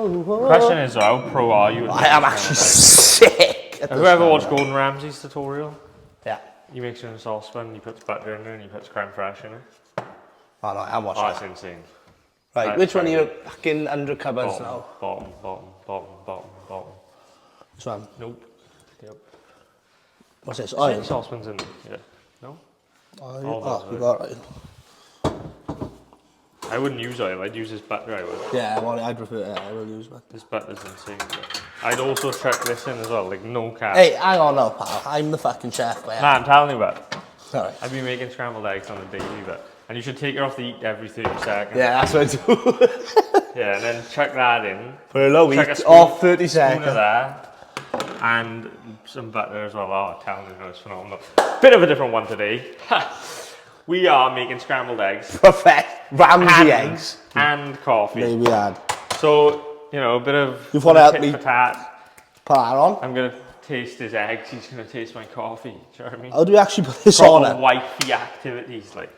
Question is, how pro are you? I am actually sick. Have you ever watched Gordon Ramsay's tutorial? Yeah. He makes it in a saucepan, he puts butter in there, and he puts creme fraiche in it. Oh no, I haven't watched That's that. insane. Right, which one are you fucking under cupboards now? Bottom. This one? Nope. Yep. What's this? Oil? Saucepans in there, yeah. No? Oh, you got it. I wouldn't use oil, I'd use this butter, I would. Yeah, well, I prefer it. I will use one. This butter's insane. But I'd also chuck this in as well, like no cap. Hey, hang on now, pal. I'm the fucking chef, man. Nah, I'm telling you about it. Sorry. I've been making scrambled eggs on a daily, but and you should take it off the heat every 30 seconds. Yeah, that's what I do. Yeah, and then chuck that in. Put a low heat, off 30 seconds. Spoon of that, and some butter as well. Oh, I'm telling you, it's phenomenal. Bit of a different one today. We are making scrambled eggs. Perfect. Ramsay eggs. And coffee. Maybe add. So, you know, a bit of You want to help me for tat. put that on? I'm going to taste his eggs, he's going to taste my coffee. Do you know what I mean? How do we actually put this Proper on it? wifey activities, like.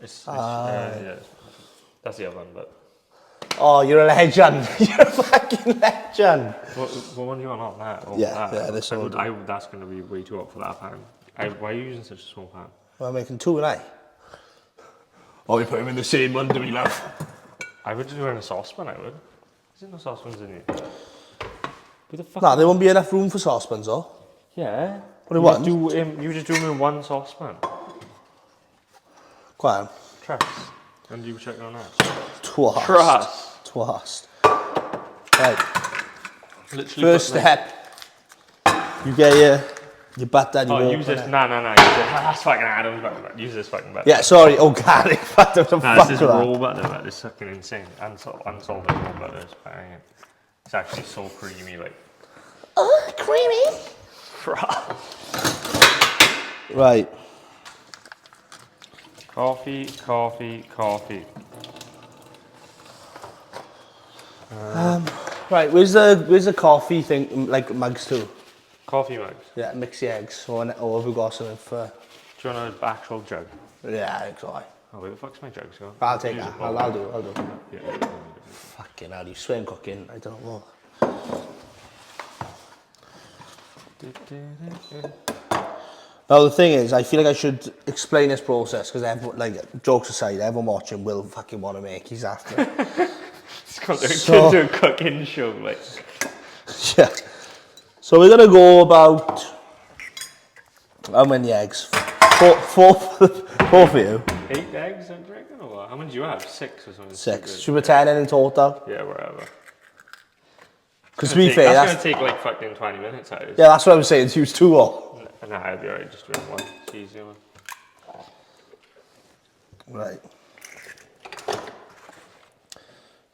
Yeah, that's the other one, but. Oh, you're a legend. You're a fucking legend. What one do you want on that? Oh, Yeah, that. yeah, this one. That's going to be way too hot for that pan. Why are you using such a small pan? Well, I'm making two, and Oh, we put them in the same one, do we, love? I would do it in a saucepan, I would. Is there no saucepans in here? Who the fuck? No, there won't be enough room for saucepans, though. Yeah. What do you want? You just do them in one saucepan. Go on. Trust. And you check on that. Trust. Right. Literally. First step. You get your butter and you Oh, open use this. it. No. Use this. That's fucking Adam's butter. Use this fucking butter. Yeah, sorry, organic butter. No, this is raw butter, but it's fucking insane. Unsalted raw butter is banging. It's actually so creamy, like. Oh, creamy. Right. Coffee. Right, where's the coffee thing, like mugs too? Coffee mugs. Yeah, mix the eggs. Or have we got something for... Do you want an actual jug? Yeah, I think so. Oh, where the fuck's my jugs gone? I'll take that. I'll do. Yeah. Fucking hell, you swim cooking. I don't know. Now the thing is, I feel like I should explain this process because everyone, like, jokes aside, everyone watching will fucking want to make his after. It's going to a cooking show, like. Yeah. So we're gonna go about how many eggs? Four for you. 8 eggs, I reckon, or what? How many do you have? 6 or something? 6. Should we 10 in total? Yeah, wherever. Because to be fair, that's gonna take like fucking 20 minutes. Yeah, that's what I was saying. To use 2 all. Nah, I'll be alright. Just doing one. It's easier. Right.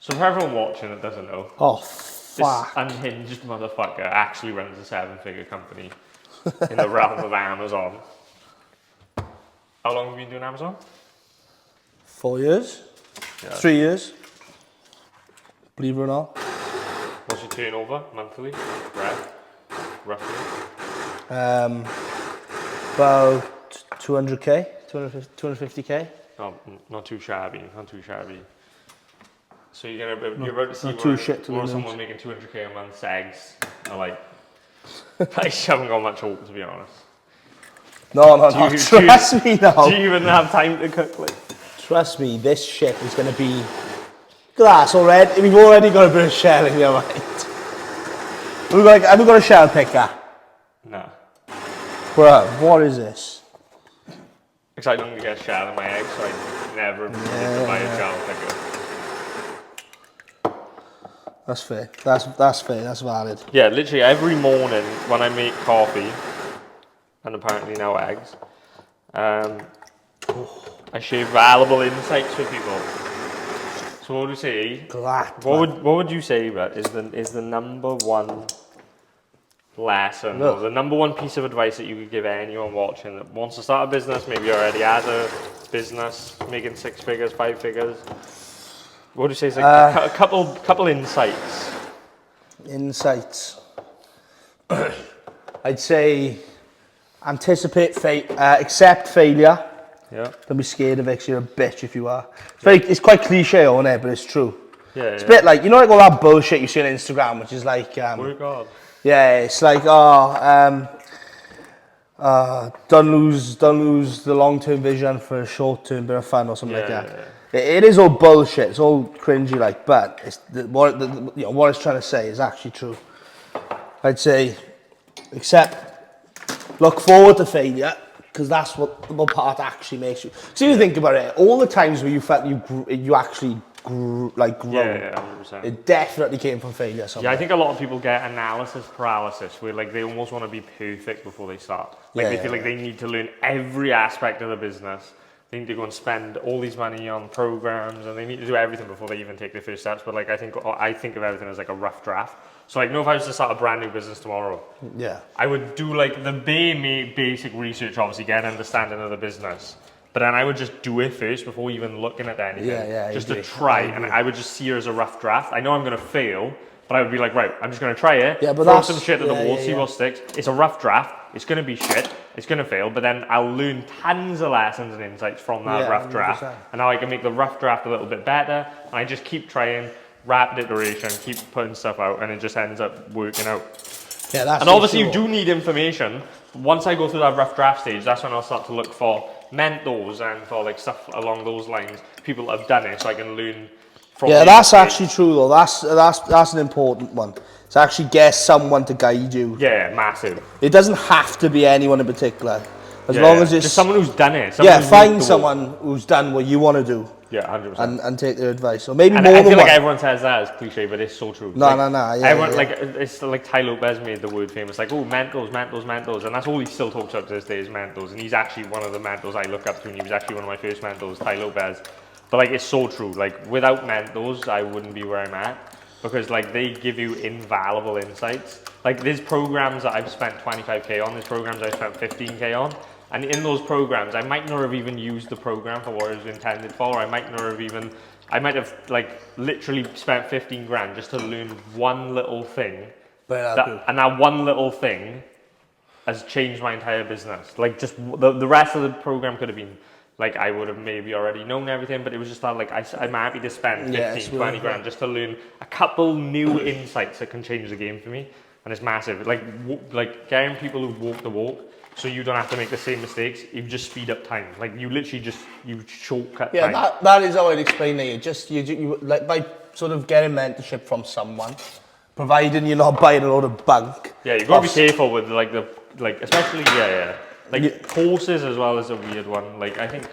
So for everyone watching that doesn't know, oh fuck, this unhinged motherfucker actually runs a 7-figure company in the realm of Amazon. How long have you been doing Amazon? 4 years? Yeah. 3 years? Believe it or not. What's your turnover monthly? Roughly? About 200k, 250k. No, not too shabby. So you're about to see where someone making 200k a month eggs are like. I just haven't got much hope, to be honest. No, trust me now. Do you even have time to cook? Like? Trust me, this shit is going to be... Look at that, already. We've already got a bit of shell in your mind. Have we got a shell picker? No. Bro, what is this? Because I don't get a shell in my eggs, so I never need to buy a shell picker. That's fair. That's fair. That's valid. Yeah, literally every morning when I make coffee, and apparently now eggs, I share valuable insights with people. So what would you say? What would you say, Brett, is the number one lesson or the number one piece of advice that you could give anyone watching that wants to start a business, maybe already has a business, making 6 figures, 5 figures? What would you say is like a couple insights? Insights. I'd say accept failure. Yeah. Don't be scared of it 'cause you're a bitch if you are. It's quite cliche, isn't it? But it's true. It's a bit like, you know, like all that bullshit you see on Instagram, which is like, Work hard. yeah, it's like, don't lose the long-term vision for a short-term bit of fun or something like that. It is all bullshit. It's all cringy, like, but it's what it's trying to say is actually true. I'd say, except look forward to failure, because that's what part actually makes you. So you think about it, all the times where you felt you actually grew, Yeah, 100%. it definitely came from failure somewhere. Yeah, I think a lot of people get analysis paralysis, where like they almost want to be perfect before they start. Like they feel like they need to learn every aspect of the business. They need to go and spend all these money on programs, and they need to do everything before they even take their first steps. But like I think of everything as like a rough draft. So like, if I was to start a brand new business tomorrow, I would do like the basic research, obviously get an understanding of the business. But then I would just do it first before even looking at anything, just to try. And I would just see it as a rough draft. I know I'm going to fail, but I would be like, right, I'm just going to try it, throw some shit at the wall, see what sticks. It's a rough draft. It's going to be shit. It's going to fail. But then I'll learn tons of lessons and insights from that rough draft. 100%. And now I can make the rough draft a little bit better. And I just keep trying, rapid iteration, keep putting stuff out, and it just ends up working out. Yeah, that's and obviously you do need information. Once I go through that rough draft stage, that's when I'll start to look for mentors and for like stuff along those lines. People that have done it, so I can learn from. Yeah, that's actually true though. That's an important one. To actually get someone to guide you. Yeah, massive. It doesn't have to be anyone in particular. As long as it's just someone who's done it. Find someone who's done what you want to do. Yeah, 100%. And take their advice. Or maybe more than one. I feel like everyone says that as cliche, but it's so true. No. Everyone, like, it's like Ty Lopez made the word famous. Like, oh, mentors. And that's all he still talks about to this day is mentors. And he's actually one of the mentors I look up to. And he was actually one of my first mentors, Ty Lopez. But, like, it's so true. Like, without mentors, I wouldn't be where I'm at. Because, like, they give you invaluable insights. Like, there's programs that I've spent 25K on. There's programs I've spent 15K on. And in those programs, I might not have even used the program for what it was intended for. I might have like literally spent 15 grand just to learn one little thing. And that one little thing has changed my entire business. Like just the rest of the program could have been like, I would have maybe already known everything, but it was just that like, I'm happy to spend 15, 20 grand just to learn a couple new insights that can change the game for me. And it's massive. Like getting people who walk the walk, so you don't have to make the same mistakes. You just speed up time. Like you literally you shortcut time. Yeah, that is how I'd explain it. You like by sort of getting mentorship from someone, providing you're not buying a load of bunk. Yeah, you've got to be careful with especially like courses as well as a weird one. Like I think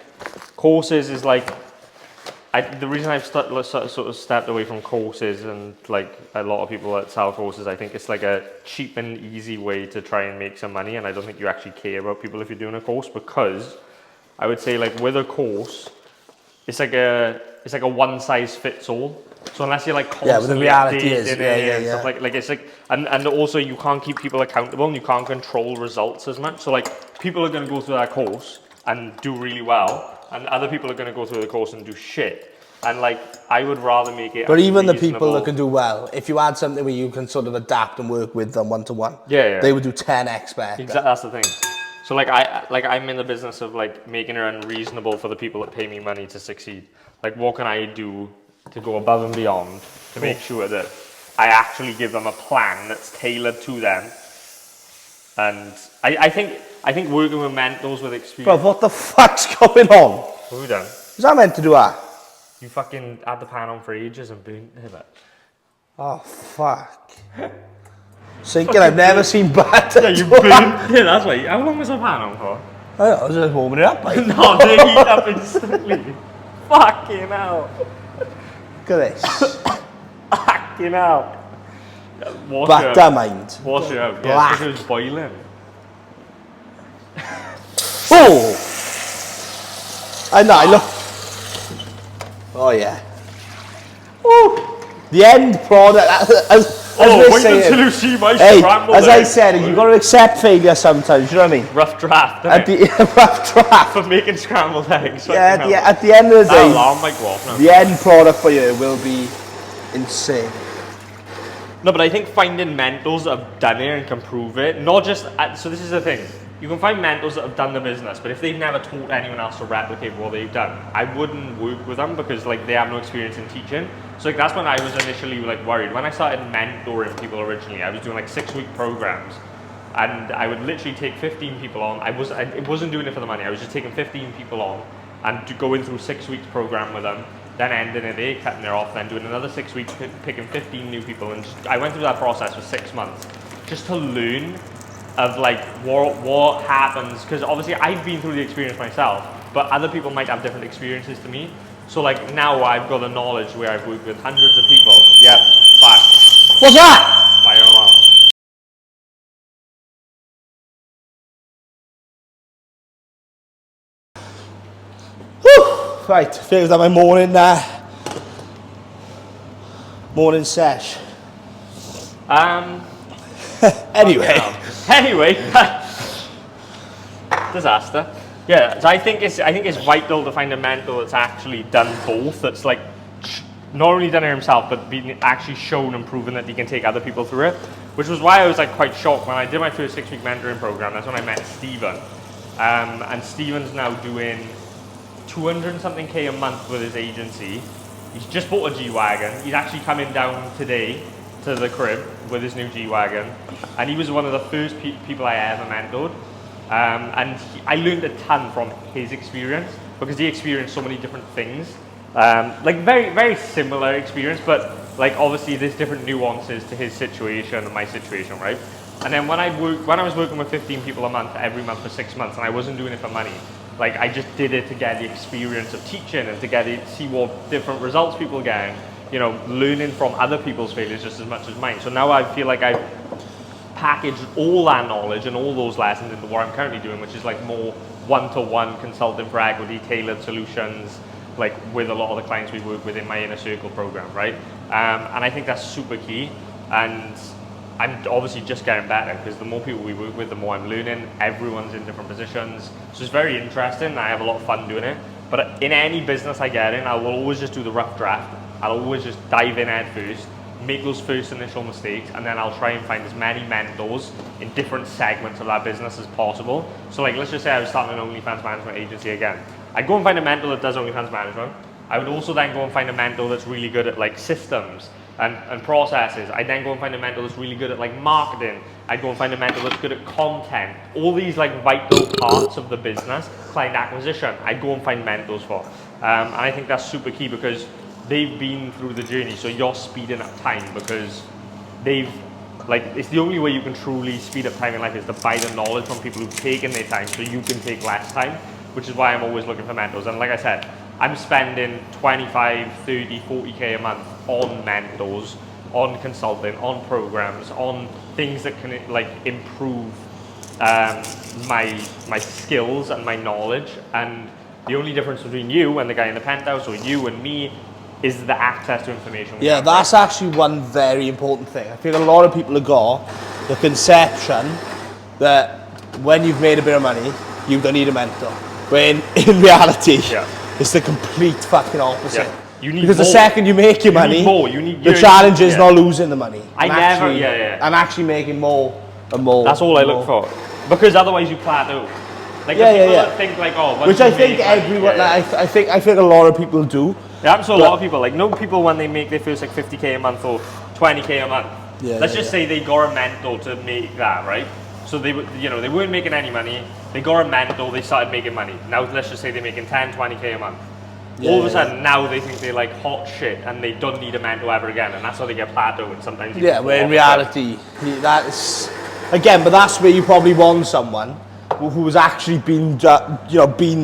courses is like. The reason I've sort of stepped away from courses and like a lot of people that sell courses, I think it's like a cheap and easy way to try and make some money, and I don't think you actually care about people if you're doing a course, because I would say like with a course, it's like a one size fits all. So unless you're like constantly updating and stuff like it's like and also you can't keep people accountable and you can't control results as much. So like people are going to go through that course and do really well. And other people are going to go through the course and do shit. And like, I would rather make it. But even the people that can do well, if you had something where you can sort of adapt and work with them one to one, they would do 10x better. Exactly, that's the thing. So like, I'm in the business of like making it unreasonable for the people that pay me money to succeed. Like, what can I do to go above and beyond to make sure that I actually give them a plan that's tailored to them? And I think working with mentors with experience. Bro, what the fuck's going on? What have we done? Was that meant to do that? You fucking had the pan on for ages and burnt it. Oh, fuck. Thinking I've never seen butter. Yeah, you burnt it, that's why. How long was the pan on for? I don't know, I was just warming it up. Like. No, they heat up instantly. Fucking hell. Look at this. Fucking hell. Butter mind. Wash it out. Yeah, because it was boiling. Oh! I know, I look. Oh, yeah. Oh! The end product, as wait until you see my scrambled as I said, you've got to accept failure sometimes, you know what I mean? Rough draft, rough draft. For making scrambled eggs. Yeah, at the end of the day, the end product for you will be insane. No, but I think finding mentors that have done it and can prove it, not just, so this is the thing, you can find mentors that have done the business, but if they've never taught anyone else to replicate what they've done, I wouldn't work with them because like they have no experience in teaching. So like that's when I was initially like worried. When I started mentoring people originally, I was doing like 6-week programs, and I would literally take 15 people on. It wasn't doing it for the money. I was just taking 15 people on and going through 6 weeks program with them, then ending it there, cutting it off, then doing another 6 weeks, picking 15 new people, and I went through that process for 6 months just to learn of like what happens, because obviously I've been through the experience myself, but other people might have different experiences to me. So like now I've got the knowledge where I've worked with hundreds of people. Yep, fire. What's that? Fire alarm. Whew. Right, feels like my morning sesh. Anyway. Anyway, disaster. Yeah, so I think it's vital to find a mentor that's actually done both. That's like not only done it himself, but been actually shown and proven that he can take other people through it. Which was why I was like quite shocked when I did my first 6-week mentoring program. That's when I met Stephen, and Stephen's now doing 200 and something K a month with his agency. He's just bought a G-Wagon. He's actually coming down today to the crib with his new G-Wagon, and he was one of the first people I ever mentored, and I learned a ton from his experience because he experienced so many different things, like very, very similar experience, but like obviously there's different nuances to his situation and my situation, right? And then when I was working with 15 people a month every month for 6 months, and I wasn't doing it for money, like I just did it to get the experience of teaching and to see what different results people are getting, you know, learning from other people's failures just as much as mine. So now I feel like I've packaged all that knowledge and all those lessons into what I'm currently doing, which is like more one-to-one consulting for equity, tailored solutions, like with a lot of the clients we work with in my Inner Circle program, right? And I think that's super key. And I'm obviously just getting better because the more people we work with, the more I'm learning. Everyone's in different positions. So it's very interesting. I have a lot of fun doing it. But in any business I get in, I will always just do the rough draft. I'll always just dive in head first, make those first initial mistakes, and then I'll try and find as many mentors in different segments of that business as possible. So like, let's just say I was starting an OnlyFans management agency again. I'd go and find a mentor that does OnlyFans management. I would also then go and find a mentor that's really good at like systems and processes. I'd then go and find a mentor that's really good at like marketing. I'd go and find a mentor that's good at content. All these like vital parts of the business, client acquisition, I'd go and find mentors for. And I think that's super key because they've been through the journey, so you're speeding up time because it's the only way you can truly speed up time in life is to buy the knowledge from people who've taken their time so you can take less time, which is why I'm always looking for mentors. And like I said, I'm spending 25, 30, 40K a month on mentors, on consulting, on programs, on things that can like improve my skills and my knowledge. And the only difference between you and the guy in the penthouse or you and me is the access to information. Yeah, that's actually one very important thing. I think a lot of people have got the conception that when you've made a bit of money, you don't need a mentor. When in reality, it's the complete fucking opposite. Yeah. You need because more. The second you make your money, the challenge is not losing the money. I'm actually making more and more. That's all I look for. Because otherwise you plateau. Like the people that think like, oh, which I think everyone, I think a lot of people do. Yeah, I'm sure a lot of people, like, no people when they make their first like 50K a month or 20K a month. Let's just say they got a mentor to make that, right? So they weren't making any money. They got a mentor, they started making money. Now let's just say they're making 10, 20K a month. All of a sudden now they think they're like hot shit and they don't need a mentor ever again, and that's how they get plateaued sometimes. Where in reality, that's again, but that's where you probably want someone who's actually been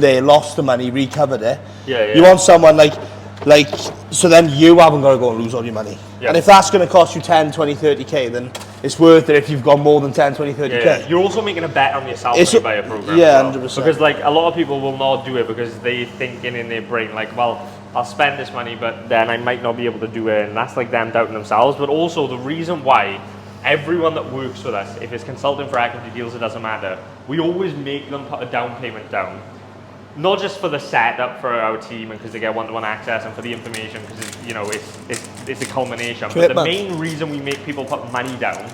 there, lost the money, recovered it. You want someone like so then you haven't got to go and lose all your money. And if that's going to cost you 10, 20, 30K, then it's worth it if you've got more than 10, 20, 30K. You're also making a bet on yourself when you buy a program. 100%. Because like a lot of people will not do it because they're thinking in their brain like, well, I'll spend this money, but then I might not be able to do it, and that's like them doubting themselves. But also the reason why everyone that works with us, if it's consulting for equity deals, it doesn't matter. We always make them put a down payment down. Not just for the setup for our team and because they get one-to-one access and for the information because it's a culmination. But the main reason we make people put money down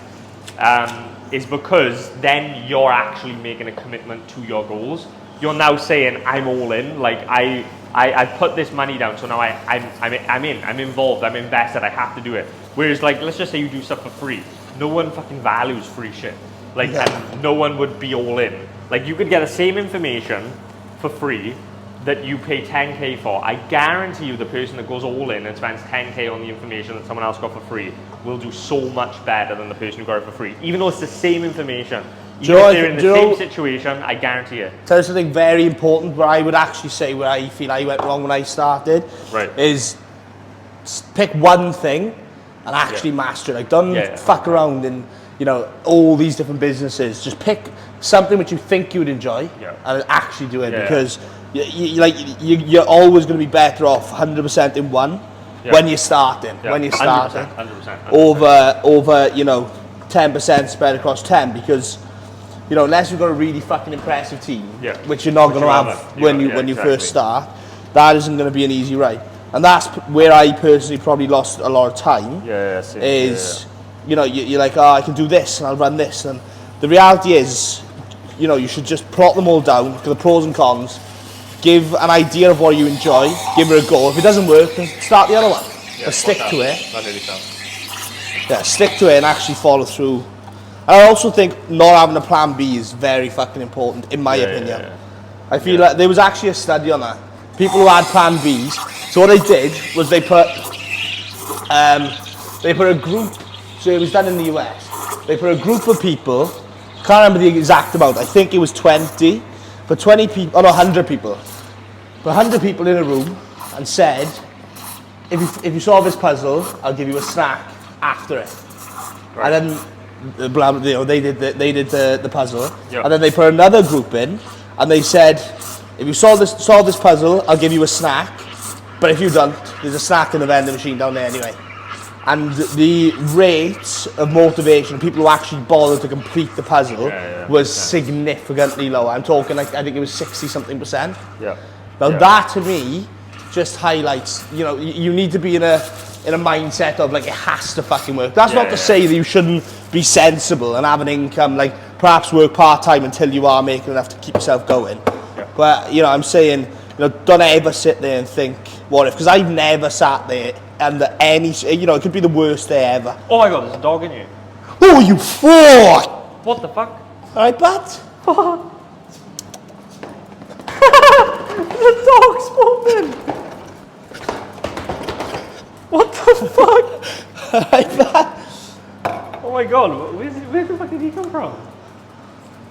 is because then you're actually making a commitment to your goals. You're now saying, I'm all in, like I put this money down, so now I'm in, I'm involved, I'm invested, I have to do it. Whereas like, let's just say you do stuff for free. No one fucking values free shit. Like, and no one would be all in. Like, you could get the same information for free that you pay 10K for. I guarantee you the person that goes all in and spends 10K on the information that someone else got for free will do so much better than the person who got it for free. Even though it's the same information. Even if they're in the same situation, I guarantee it. Tell you something very important where I would actually say where I feel I went wrong when I started. Right. Is pick one thing and actually master it. Like, don't fuck around in, you know, all these different businesses. Just pick something which you think you would enjoy and actually do it, because you're always going to be better off 100% in one when you're starting. When you're starting, 100%. Over you know, 10% spread across 10, because you know, unless you've got a really fucking impressive team, which you're not going to have when you first start, that isn't going to be an easy ride. And that's where I personally probably lost a lot of time. You know, you're like, oh, I can do this and I'll run this, and the reality is, you know, you should just plot them all down, look at the pros and cons, give an idea of what you enjoy, give it a go. If it doesn't work, then start the other one. But stick to it. Stick to it and actually follow through. I also think not having a plan B is very fucking important, in my opinion. I feel like there was actually a study on that. People who had plan Bs, so what they did was they put a group, so it was done in the US, they put a group of people, can't remember the exact amount, I think it was 20, but 20 people, 100 people, put 100 people in a room and said, if you solve this puzzle, I'll give you a snack after it. And then they did the puzzle, and then they put another group in, and they said, if you solve this puzzle, I'll give you a snack, but if you don't, there's a snack in the vending machine down there anyway. And the rate of motivation, people who actually bothered to complete the puzzle, was significantly lower. I'm talking like, I think it was 60-something%. Now that to me just highlights, you know, you need to be in a mindset of like, it has to fucking work. That's not to say that you shouldn't be sensible and have an income, like perhaps work part-time until you are making enough to keep yourself going. But, you know, I'm saying, you know, don't ever sit there and think, what if? Because I've never sat there under any, you know, it could be the worst day ever. Oh my God, there's a dog in you. Oh, you fraud! What the fuck? Alright, bud. The dog's moving. What the fuck? Alright, bud. Oh my God, where the fuck did he come from?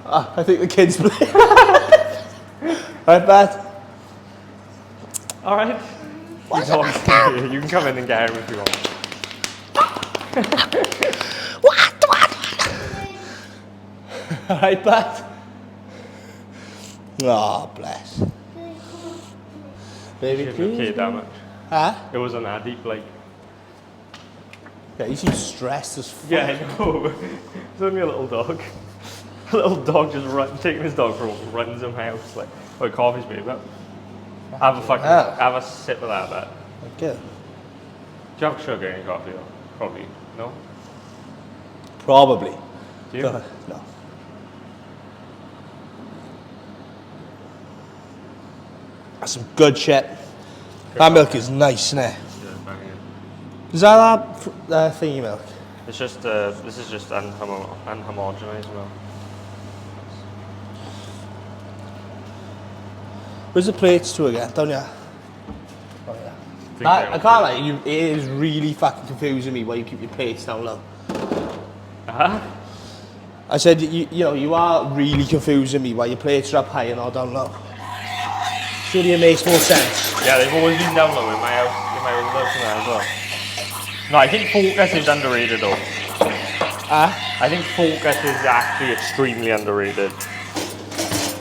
I think the kids play. Alright, bud. Alright. You can come in and get him if you want. What? Alright, bud. Oh, bless. Baby, please. Okay, that much. Huh? It wasn't that deep, like. Yeah, you seem stressed as fuck. Yeah, I know. It's only a little dog. A little dog just taking his dog for a walk, runs in my house like, oh, coffee's baby. Have a sip of that, bet. Okay. Do you have sugar in your coffee? Or? Probably. No? Probably. Do you? No. That's some good shit. That milk is nice, isn't it? Is that thingy milk? It's just, this is just unhomogenized milk. Where's the plates to again? Down here. Oh yeah. I can't lie, it is really fucking confusing me why you keep your plates down low. I said, you know, you are really confusing me why your plates are up high and not down low. Surely it makes more sense. Yeah, they've always been down low in my house, in my own house as well. No, I think focus is underrated though. I think focus is actually extremely underrated.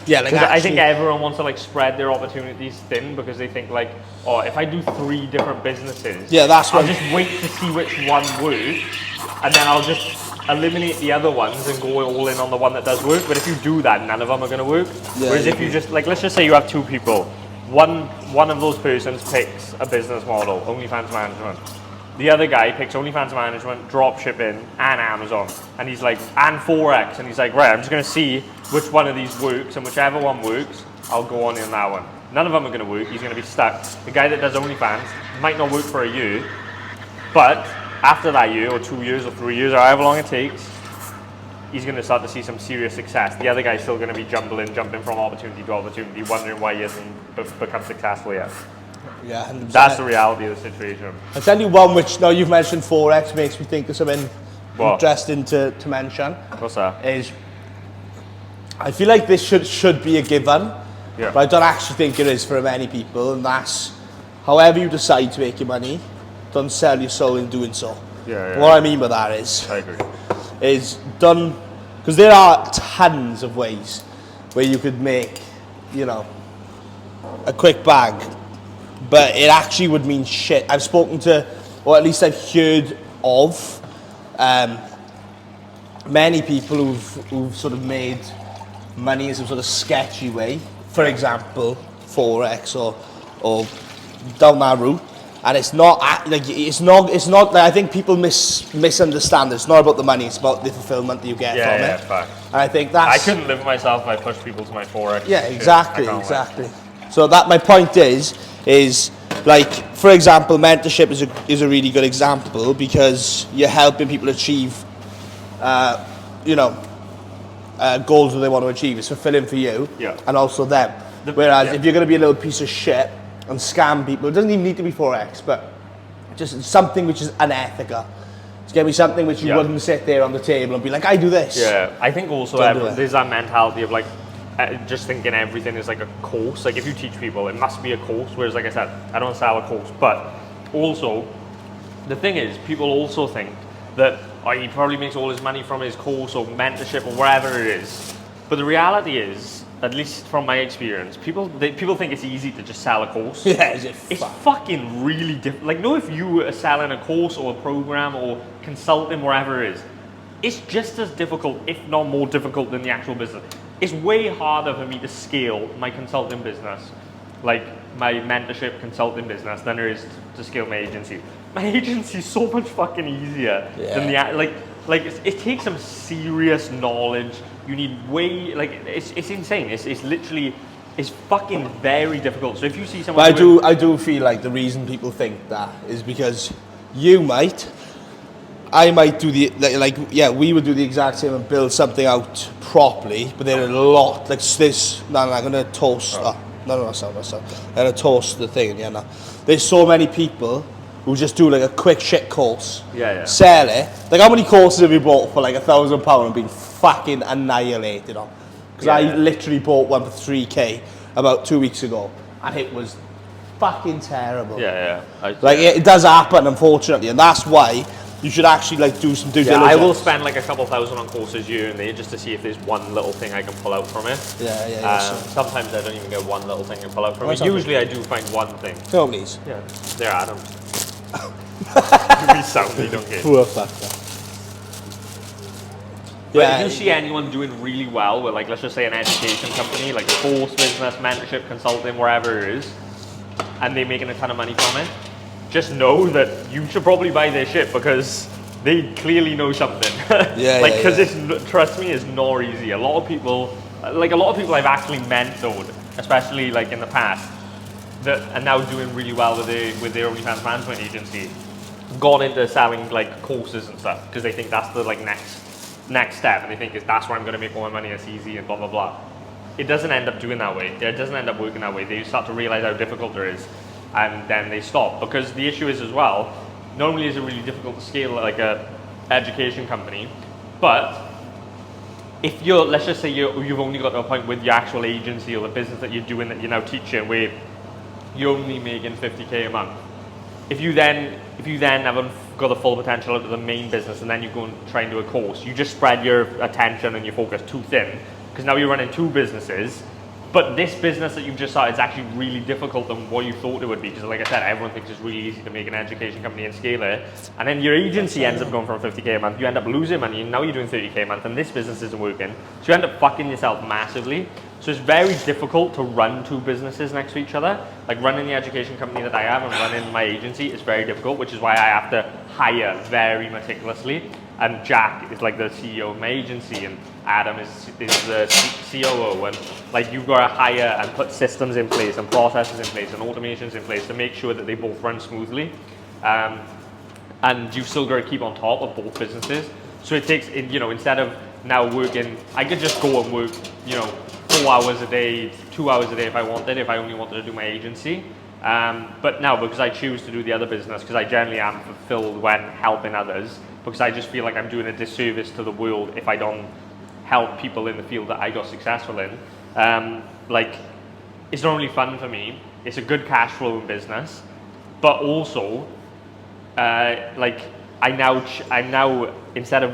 Yeah, like I think everyone wants to like spread their opportunities thin because they think like, oh, if I do 3 different businesses, I'll just wait to see which one works, and then I'll just eliminate the other ones and go all in on the one that does work. But if you do that, none of them are going to work. Yeah, whereas if you just, like, let's just say you have 2 people, one of those persons picks a business model, OnlyFans management. The other guy picks OnlyFans management, dropshipping, and Amazon. And he's like, and Forex. And he's like, right, I'm just going to see which one of these works, and whichever one works, I'll go on in that one. None of them are going to work. He's going to be stuck. The guy that does OnlyFans might not work for a year, but after that year, or 2 years, or 3 years, or however long it takes, he's going to start to see some serious success. The other guy's still going to be jumping from opportunity to opportunity, wondering why he hasn't become successful yet. Yeah, 100%. That's the reality of the situation. I'll tell you one which, now you've mentioned Forex, makes me think of something interesting to mention. What's that? Is, I feel like this should be a given, but I don't actually think it is for many people, and that's, however you decide to make your money, don't sell your soul in doing so. What I mean by that is, I agree. Is done, because there are tons of ways where you could make, you know, a quick bag, but it actually would mean shit. I've spoken to, or at least I've heard of, many people who've sort of made money in some sort of sketchy way. For example, Forex or down that route. And it's not like I think people misunderstand. It's not about the money. It's about the fulfillment that you get from it. Fact. And I think that's. I couldn't live myself if I pushed people to my Forex. Yeah, exactly. So that my point is like, for example, mentorship is a really good example, because you're helping people achieve, goals that they want to achieve. It's fulfilling for you, and also them. Whereas if you're going to be a little piece of shit and scam people, it doesn't even need to be Forex, but just something which is unethical. It's going to be something which you wouldn't sit there on the table and be like, I do this. Yeah, I think also there's that mentality of like, just thinking everything is like a course. Like if you teach people, it must be a course, whereas like I said, I don't sell a course. But also, the thing is, people also think that he probably makes all his money from his course or mentorship or wherever it is. But the reality is, at least from my experience, people think it's easy to just sell a course. Yeah, it's fucking really difficult. Like, no, if you are selling a course or a program or consulting, wherever it is, it's just as difficult, if not more difficult, than the actual business. It's way harder for me to scale my consulting business, like my mentorship consulting business, than it is to scale my agency. My agency is so much fucking easier than it takes some serious knowledge. You need it's insane. It's literally, it's fucking very difficult. So if you see someone, but I do feel like the reason people think that is because I might do we would do the exact same and build something out properly, but there are a lot like this. No, I'm gonna toast. I'm gonna toast the thing. Yeah, no. There's so many people who just do like a quick shit course, sell it. Like, how many courses have you bought for like £1,000 and been fucking annihilated on? Because I literally bought one for 3k about 2 weeks ago, and it was fucking terrible. It does happen, unfortunately, and that's why you should actually like do some due diligence. I will spend like a couple thousand on courses here and there just to see if there's one little thing I can pull out from it. Sometimes I don't even get one little thing to pull out from it. Usually I do find one thing. Tell me. Yeah, they're atoms. You sound, they don't care. Poor fucker. But if you see anyone doing really well with, like, let's just say an education company, like a course business, mentorship, consulting, wherever it is, and they're making a ton of money from it, just know that you should probably buy their shit, because they clearly know something. Trust me, it's not easy. A lot of people I've actually mentored, especially like in the past, that are now doing really well with their OnlyFans management agency, gone into selling like courses and stuff, because they think that's the like next step, and they think that's where I'm going to make all my money, it's easy and blah blah blah. It doesn't end up doing that way. It doesn't end up working that way. They start to realize how difficult it is, and then they stop, because the issue is as well, not only is it really difficult to scale like a education company, but if let's just say you've only got to a point with your actual agency or the business that you're doing, that you're now teaching, where you're only making 50k a month. If you then haven't got the full potential out of the main business, and then you go and try and do a course, you just spread your attention and your focus too thin, because now you're running two businesses, But this business that you've just started is actually really difficult than what you thought it would be. Because like I said, everyone thinks it's really easy to make an education company and scale it. And then your agency ends up going from 50k a month. You end up losing money and now you're doing 30k a month and this business isn't working. So you end up fucking yourself massively. So it's very difficult to run two businesses next to each other. Like running the education company that I have and running my agency is very difficult, which is why I have to hire very meticulously. And Jack is like the CEO of my agency and Adam is the COO, and like you've got to hire and put systems in place and processes in place and automations in place to make sure that they both run smoothly. And you've still got to keep on top of both businesses. So it takes, you know, instead of now working, I could just go and work, you know, 4 hours a day, 2 hours a day if I wanted, if I only wanted to do my agency. But now, because I choose to do the other business, because I generally am fulfilled when helping others, because I just feel like I'm doing a disservice to the world if I don't help people in the field that I got successful in. Like, it's not only fun for me, it's a good cash flow in business, but also, like, I now instead of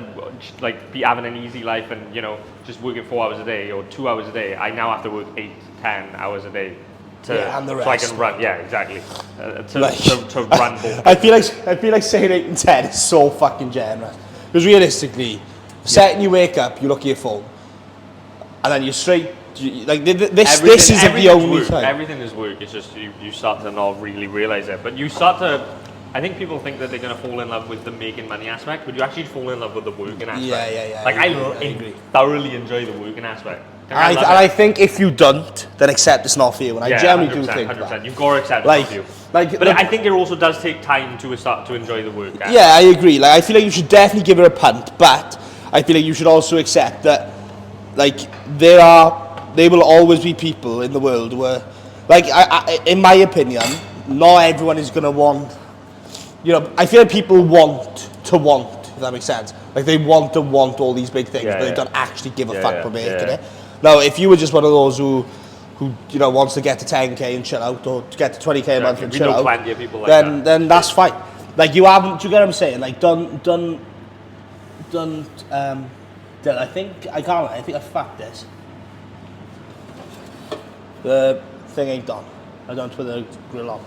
like having an easy life and, you know, just working 4 hours a day or 2 hours a day, I now have to work 8, 10 hours a day and the rest. so I can run. Yeah, exactly. To run both. I feel like saying 8 and 10 is so fucking generous. Because realistically, second you wake up, you look at your phone, and then you're straight. This isn't the only time. Everything is work. It's just you start to not really realize it, but you start to. I think people think that they're going to fall in love with the making money aspect, but you actually fall in love with the working aspect. Yeah. Like I thoroughly enjoy the working aspect. I think if you don't, then accept it's not for you. And I generally do think 100%. that. You've got to accept it's not for you. But I think it also does take time to start to enjoy the work. Yeah, I agree. Like I feel like you should definitely give it a punt, but I feel like you should also accept that, like, there will always be people in the world where, like, in my opinion, not everyone is going to want. You know, I feel like people want, if that makes sense. Like, they want all these big things, but they don't actually give a fuck for making it. Now, if you were just one of those who you know, wants to get to 10k and chill out, or to get to 20k a month and chill out, plenty of people like then that's fine. Like, you haven't, do you get what I'm saying? Like, I think I fucked this. The thing ain't done. I don't put the grill on.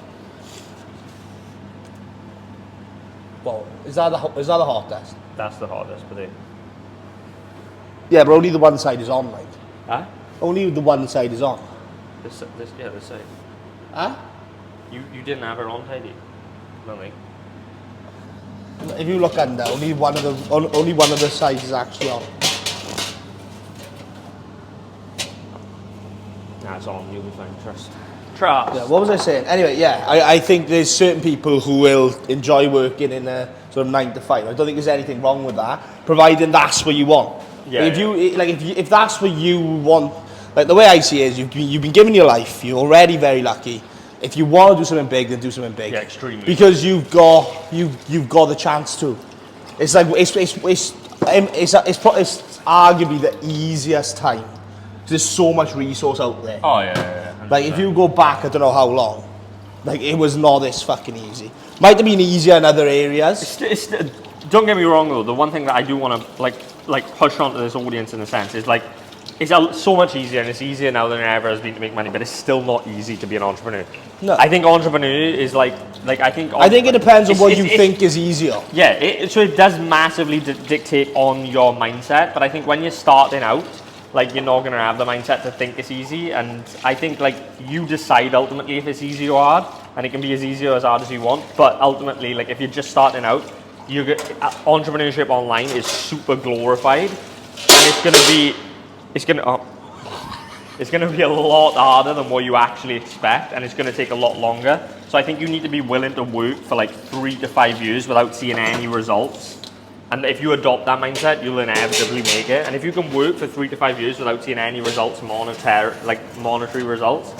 Well, is that the hot test? That's the hardest, but yeah, but only the one side is on, like. Huh? Only the one side is on. This side. Huh? You didn't have her on tidy. Nothing. If you look under, only one of the sides is actually on. Nah, it's on. You'll be fine. Trust. Yeah, what was I saying? Anyway, yeah, I think there's certain people who will enjoy working in a sort of 9 to 5. I don't think there's anything wrong with that, providing that's what you want. Yeah. If that's what you want, like the way I see it is, you've been given your life. You're already very lucky. If you want to do something big, then do something big. Yeah, extremely. Because you've got the chance to. It's like it's arguably the easiest time. There's so much resource out there. Oh yeah. 100%. Like, if you go back, I don't know how long, like, it was not this fucking easy. Might have been easier in other areas. Don't get me wrong though, the one thing that I do want to like push onto this audience in a sense is, like, it's so much easier, and it's easier now than it ever has been to make money, but it's still not easy to be an entrepreneur. No. I think entrepreneur is I think it depends on what you think is easier. Yeah, so it does massively dictate on your mindset, but I think when you're starting out, like, you're not going to have the mindset to think it's easy, and I think, like, you decide ultimately if it's easy or hard, and it can be as easy or as hard as you want, but ultimately, like, if you're just starting out, entrepreneurship online is super glorified, and it's going to be a lot harder than what you actually expect, and it's going to take a lot longer. So I think you need to be willing to work for like 3 to 5 years without seeing any results. And if you adopt that mindset, you'll inevitably make it. And if you can work for 3 to 5 years without seeing any results, monetary results,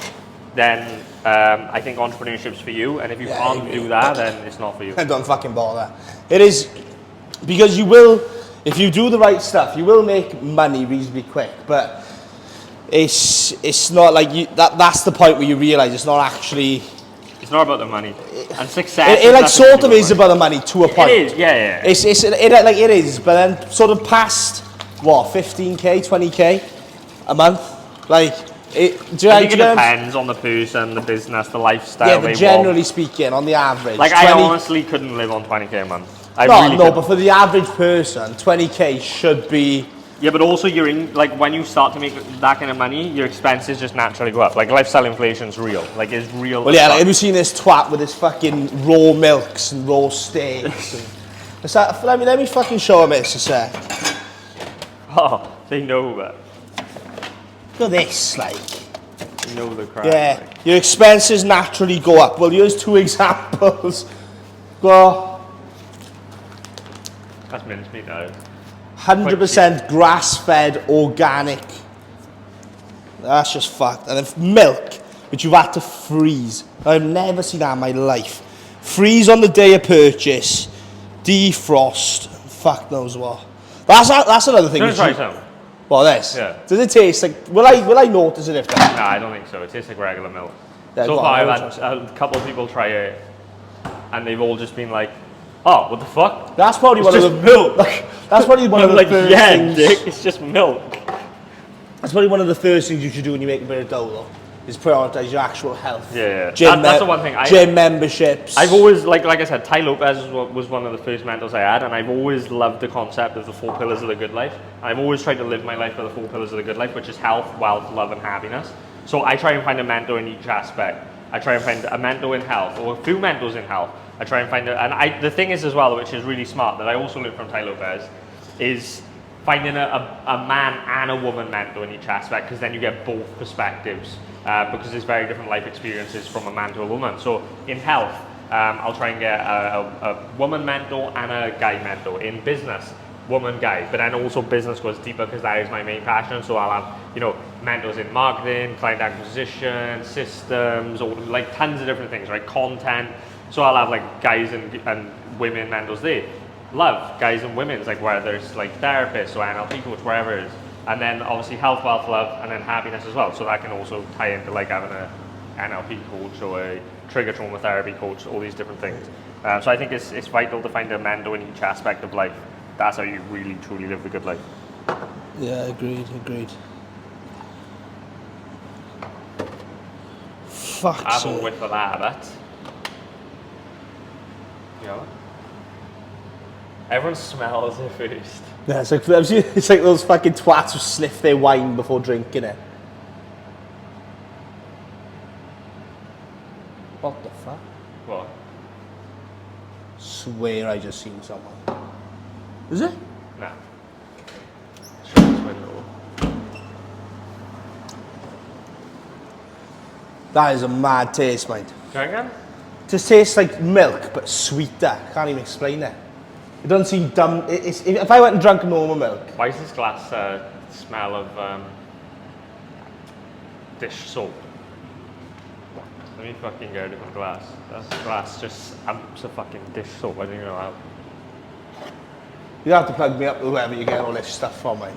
then I think entrepreneurship's for you. And if you can't do that, then it's not for you. Don't fucking bother. It is, because you will, if you do the right stuff, you will make money reasonably quick. But it's not like you. That's the point where you realise it's not actually. It's not about the money and success. It like sort of is about the money to a point. It is, yeah. It is, but then sort of past what 15k, 20k a month, like I think it depends on the person, the business, the lifestyle. Yeah, but generally speaking, on the average, like 20, I honestly couldn't live on 20k a month. But for the average person, 20k should be. Yeah, but also you're in, like, when you start to make that kind of money, your expenses just naturally go up. Like, lifestyle inflation's real. Like, it's real. Well, yeah, like, have you seen this twat with his fucking raw milks and raw steaks? Let me fucking show him this a sec. Oh, they know that. Look at this, like. They know the crap. Yeah, like. your expenses naturally go up. Well, here's 2 examples. Well, that's mincemeat now. 100% grass-fed, organic. That's just fucked. And then milk, which you've had to freeze. I've never seen that in my life. Freeze on the day of purchase, defrost. Fuck knows what. That's another thing. Can I try some? Well, this. Yeah. Does it taste like? Will I notice a difference? Nah, I don't think so. It tastes like regular milk. Yeah, so far, I've had a couple of people try it, and they've all just been like, "Oh, what the fuck?" That's probably it's one just of the milk. That's probably one of the first things. Dick, it's just milk. That's probably one of the first things you should do when you make a bit of dough, though, is prioritize your actual health. Yeah. That's the one thing. Gym memberships. I've always, like I said, Ty Lopez was one of the first mentors I had, and I've always loved the concept of the 4 pillars of the good life. I've always tried to live my life by the 4 pillars of the good life, which is health, wealth, love, and happiness. So I try and find a mentor in each aspect. I try and find a mentor in health, or a few mentors in health. I try and find the thing is as well, which is really smart, that I also learned from Ty Lopez, is finding a man and a woman mentor in each aspect, because then you get both perspectives, because there's very different life experiences from a man to a woman. So in health, I'll try and get a woman mentor and a guy mentor. In business, woman, guy, but then also business goes deeper because that is my main passion. So I'll have, mentors in marketing, client acquisition, systems, or like tons of different things, right? Content. So I'll have like guys and women mentors there. Love, guys and women's, like whether it's like therapists or NLP coach, wherever it is. And then obviously health, wealth, love, and then happiness as well. So that can also tie into like having a NLP coach or a trigger trauma therapy coach, all these different things. So I think it's vital to find a mentor in each aspect of life. That's how you really truly live the good life. Yeah, agreed. Fuck. I have a whiff of that, but everyone smells it first. Yeah, it's like those fucking twats who sniff their wine before drinking it. What the fuck? What? Swear I just seen someone. Is it? Nah. Shut this window. That is a mad taste, mate. Try again? Just tastes like milk, but sweeter. Can't even explain it. It doesn't seem dumb. If I went and drank normal milk. Why is this glass smell of dish soap? Let me fucking get a different glass. That glass just amps a fucking dish soap. I don't even know how. You have to plug me up with wherever you get all this stuff from, mate.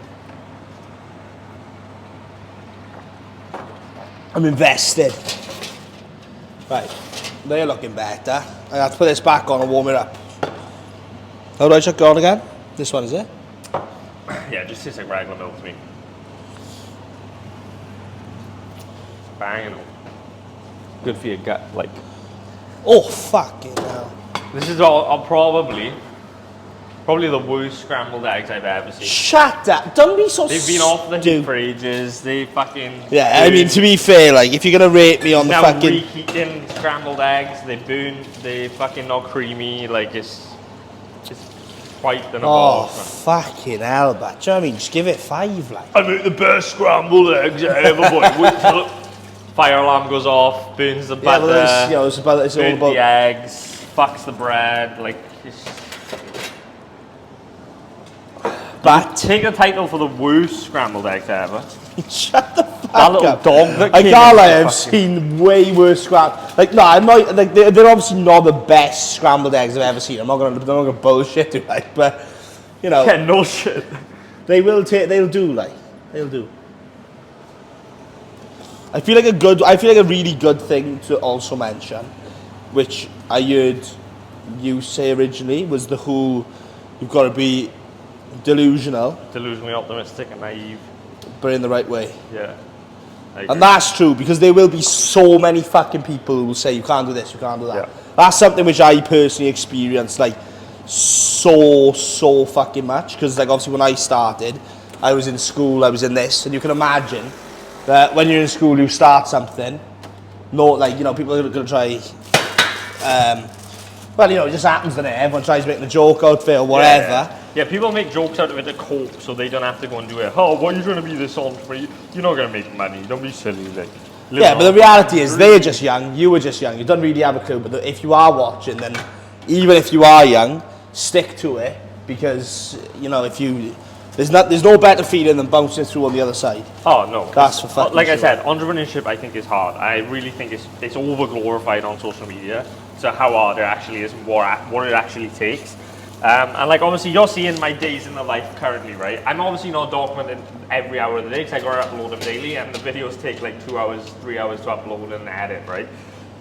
I'm invested. Right, they're looking better. I have to put this back on and warm it up. How do I chuck it on again? This one, is it? Yeah, it just tastes like regular milk to me. Banging. Good for your gut, like. Oh, fucking hell. This is all probably the worst scrambled eggs I've ever seen. Shut up. Don't be so They've been off the heat for ages. They fucking... Yeah, I mean, to be fair, like, if you're going to rate me on the now fucking... reheating scrambled eggs, they burn, they fucking not creamy, like, it's quite an Oh, evolvement. fucking hell, but do you know what I mean? Just give it 5, like. I make the best scrambled eggs I ever bought. Wait till fire alarm goes off, burns the butter, Yeah, well, it's all burns about... the eggs, fucks the bread, like... But take the title for the worst scrambled eggs ever. shut the fuck That little up. dog that I came can't in lie, the I've seen way worse scrambled. Like, no, I'm not. Like, they're obviously not the best scrambled eggs I've ever seen. I'm not gonna bullshit you, like, but you know, Yeah, no shit. they'll do, like, they'll do. I feel like a really good thing to also mention, which I heard you say originally, was the whole you've got to be delusional, Delusionally optimistic and naive. but in the right way. Yeah. And that's true, because there will be so many fucking people who will say you can't do this, you can't do that. Yeah. That's something which I personally experienced like so fucking much, because like obviously when I started, I was in school, I was in this, and you can imagine that when you're in school you start something, like, you know, people are going to try, well, you know, it just happens, doesn't it? Everyone tries making a joke out of it or whatever. Yeah, people make jokes out of it to cope, so they don't have to go and do it. Oh, why are you trying to be this entrepreneur? You're not going to make money. Don't be silly. Like, yeah, but the reality is they're just young, you were just young, you don't really have a clue. But if you are watching, then even if you are young, stick to it, because, you know, if you... There's no better feeling than bouncing through on the other side. Oh, no. That's for fucking like sure. I said, entrepreneurship, I think, is hard. I really think it's over-glorified on social media. So how hard it actually is and what it actually takes. And like, obviously, you're seeing my days in the life currently, right? I'm obviously not documenting every hour of the day, because I got to upload them daily, and the videos take like 2 hours, 3 hours to upload and edit, right?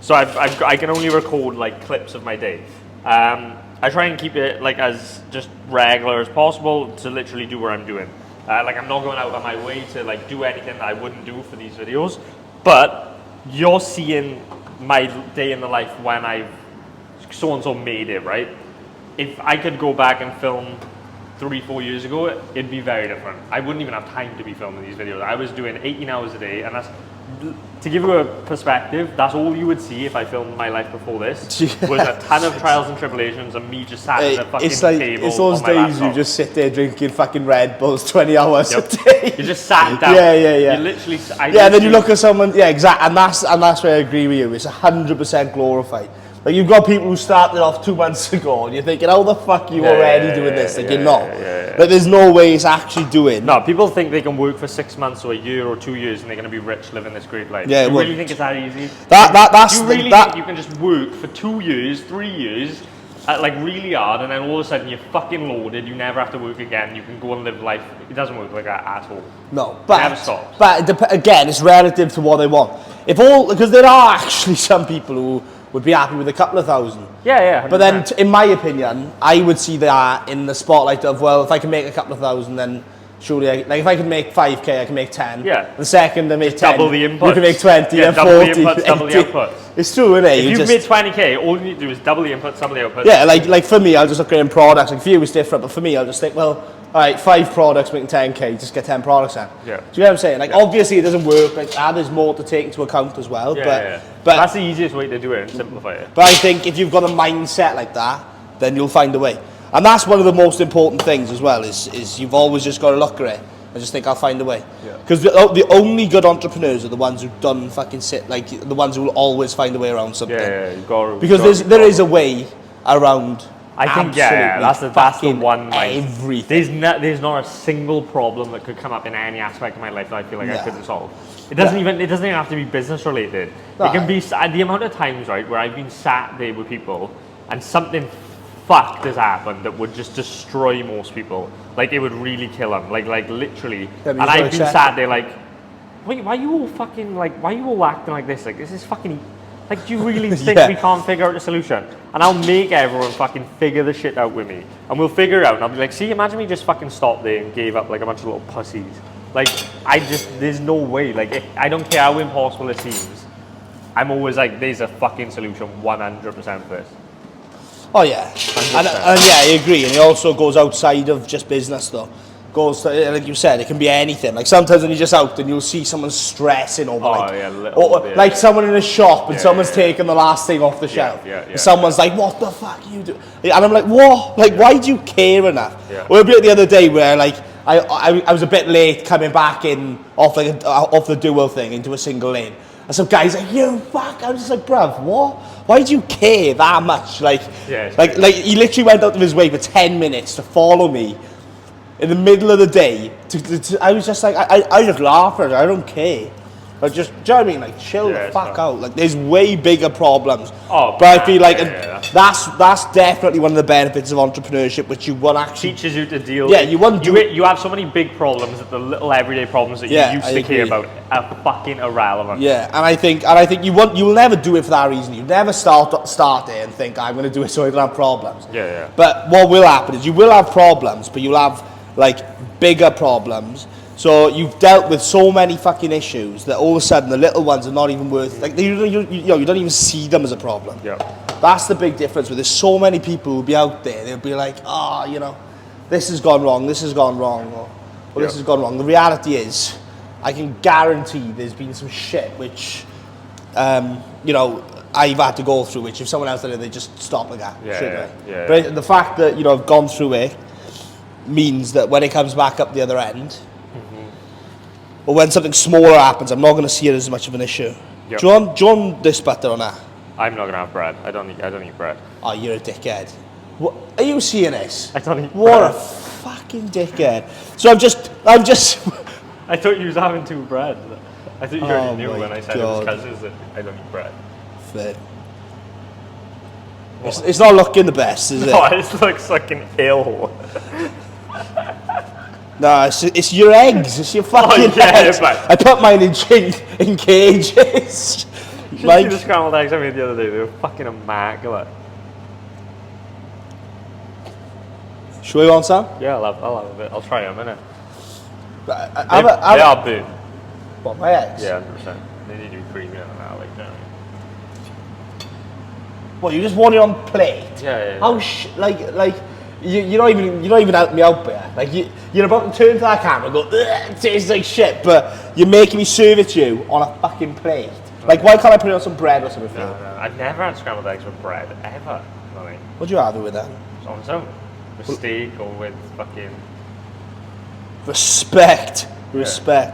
So I can only record like clips of my day. I try and keep it like as just regular as possible to literally do what I'm doing. Like, I'm not going out of my way to like do anything that I wouldn't do for these videos, but you're seeing my day in the life when I've so-and-so made it, right? If I could go back and film 3-4 years ago, it'd be very different. I wouldn't even have time to be filming these videos. I was doing 18 hours a day, and that's, to give you a perspective, that's all you would see if I filmed my life before this, was a ton of trials and tribulations and me just sat at a fucking table. It's those days you just sit there drinking fucking Red Bulls 20 hours a day. You just sat down. Yeah. You literally... and then you look at someone, exactly, and that's where I agree with you. It's 100% glorified. Like, you've got people who started off 2 months ago, and you're thinking, how the fuck are you already doing this? Like, you're not. Like, there's no way it's actually doing. No, people think they can work for 6 months or a year or 2 years and they're going to be rich living this great life. Yeah, you really think it's that easy? You really think you can just work for 2 years, 3 years, like really hard, and then all of a sudden you're fucking loaded, you never have to work again, you can go and live life? It doesn't work like that at all. No, but... It never stops. But again, it's relative to what they want. Because there are actually some people who would be happy with a couple of thousand. Yeah. 100%. But then, in my opinion, I would see that in the spotlight of, well, if I can make a couple of thousand, then surely, like if I can make 5k, I can make 10. Yeah. The second I make just 10, double the inputs. You can make 20, yeah, and double 40, the inputs, double the outputs. It's true, isn't it? If you've made 20k, all you need to do is double the inputs, double the outputs. Yeah, like for me, I'll just look at products. Like for you, it's different, but for me, I'll just think, well, all right, 5 products making 10k, just get 10 products in. Yeah. Do you know what I'm saying? Like, obviously, it doesn't work. Like, there's more to take into account as well. But that's the easiest way to do it and simplify it. But I think if you've got a mindset like that, then you'll find a way. And that's one of the most important things as well, is you've always just got to look at it and just think, I'll find a way. Because the only good entrepreneurs are the ones who don't fucking sit, like the ones who will always find a way around something. You've got to, because there is a way around. I think that's the one. Everything. There's not a single problem that could come up in any aspect of my life that I feel like I couldn't solve. It doesn't even have to be business related. It can be the amount of times, right, where I've been sat there with people and something fucked has happened that would just destroy most people. Like, it would really kill them. Like literally. And I've been sat there like, wait, why are you all fucking like? Why are you all acting like this? Like, this is fucking. Like, do you really think we can't figure out a solution? And I'll make everyone fucking figure the shit out with me. And we'll figure it out. And I'll be like, see, imagine me just fucking stopped there and gave up like a bunch of little pussies. Like, there's no way. Like, I don't care how impossible it seems. I'm always like, there's a fucking solution 100% for this. Oh, yeah. And yeah, I agree. And it also goes outside of just business, though. Goes to, like you said, it can be anything. Like sometimes when you're just out and you'll see someone stressing over like someone in a shop and someone's taking the last thing off the shelf. And someone's like, what the fuck are you doing? And I'm like, what? Like, why do you care enough? Or it'll be like the other day where like I was a bit late coming back in off the dual thing into a single lane. And some guy's like, you fuck. I'm just like, bruv, what? Why do you care that much? Like he literally went out of his way for 10 minutes to follow me in the middle of the day. I was just like, I just laugh at it. I don't care. Like, just, do you know what I mean? Like, chill the fuck out. Like, there's way bigger problems. But I feel like that's definitely one of the benefits of entrepreneurship, which you won't actually... Teaches you to deal you have so many big problems that the little everyday problems that you used to care about are fucking irrelevant. Yeah, and I think you will never do it for that reason. You never start there and think, I'm going to do it so I don't have problems. But what will happen is you will have problems, but you'll have, like, bigger problems So you've dealt with so many fucking issues that all of a sudden the little ones are not even worth, like, you don't even see them as a problem. Yeah. That's the big difference. Where there's so many people who'll be out there, they'll be like, you know, this has gone wrong, this has gone wrong, or this has gone wrong. The reality is, I can guarantee there's been some shit which, you know, I've had to go through, which if someone else did it, they just stop like that. Yeah. But the fact that, you know, I've gone through it means that when it comes back up the other end, or when something smaller happens, I'm not going to see it as much of an issue. Yep. Do you want this butter on that? I'm not gonna have bread. I don't eat bread. Oh, you're a dickhead. What, are you seeing this? I don't eat What bread. a fucking dickhead. So I'm just. I thought you was having 2 breads. I thought you already knew my when I said God. it was cousins that I don't eat bread. Fair. It's not looking the best, is it? Oh, it looks fucking ill. No, it's your eggs. It's your fucking eggs. But I put mine in cages. you should see the scrambled eggs I made the other day. They were fucking immaculate. Should we want some? Yeah, I'll have a bit. I'll try them, innit? They They are burnt. What, my eggs? Yeah, 100%. They need to be creamy and that, like that. What, you just want it on plate? Yeah. How you're not even helping me out there. Like you're about to turn to that camera and go, it tastes like shit, but you're making me serve it to you on a fucking plate. Like, why can't I put it on some bread or something for you? No. I've never had scrambled eggs with bread, ever. Like, What'd you have it with then? on its own. With steak or with fucking... Respect. I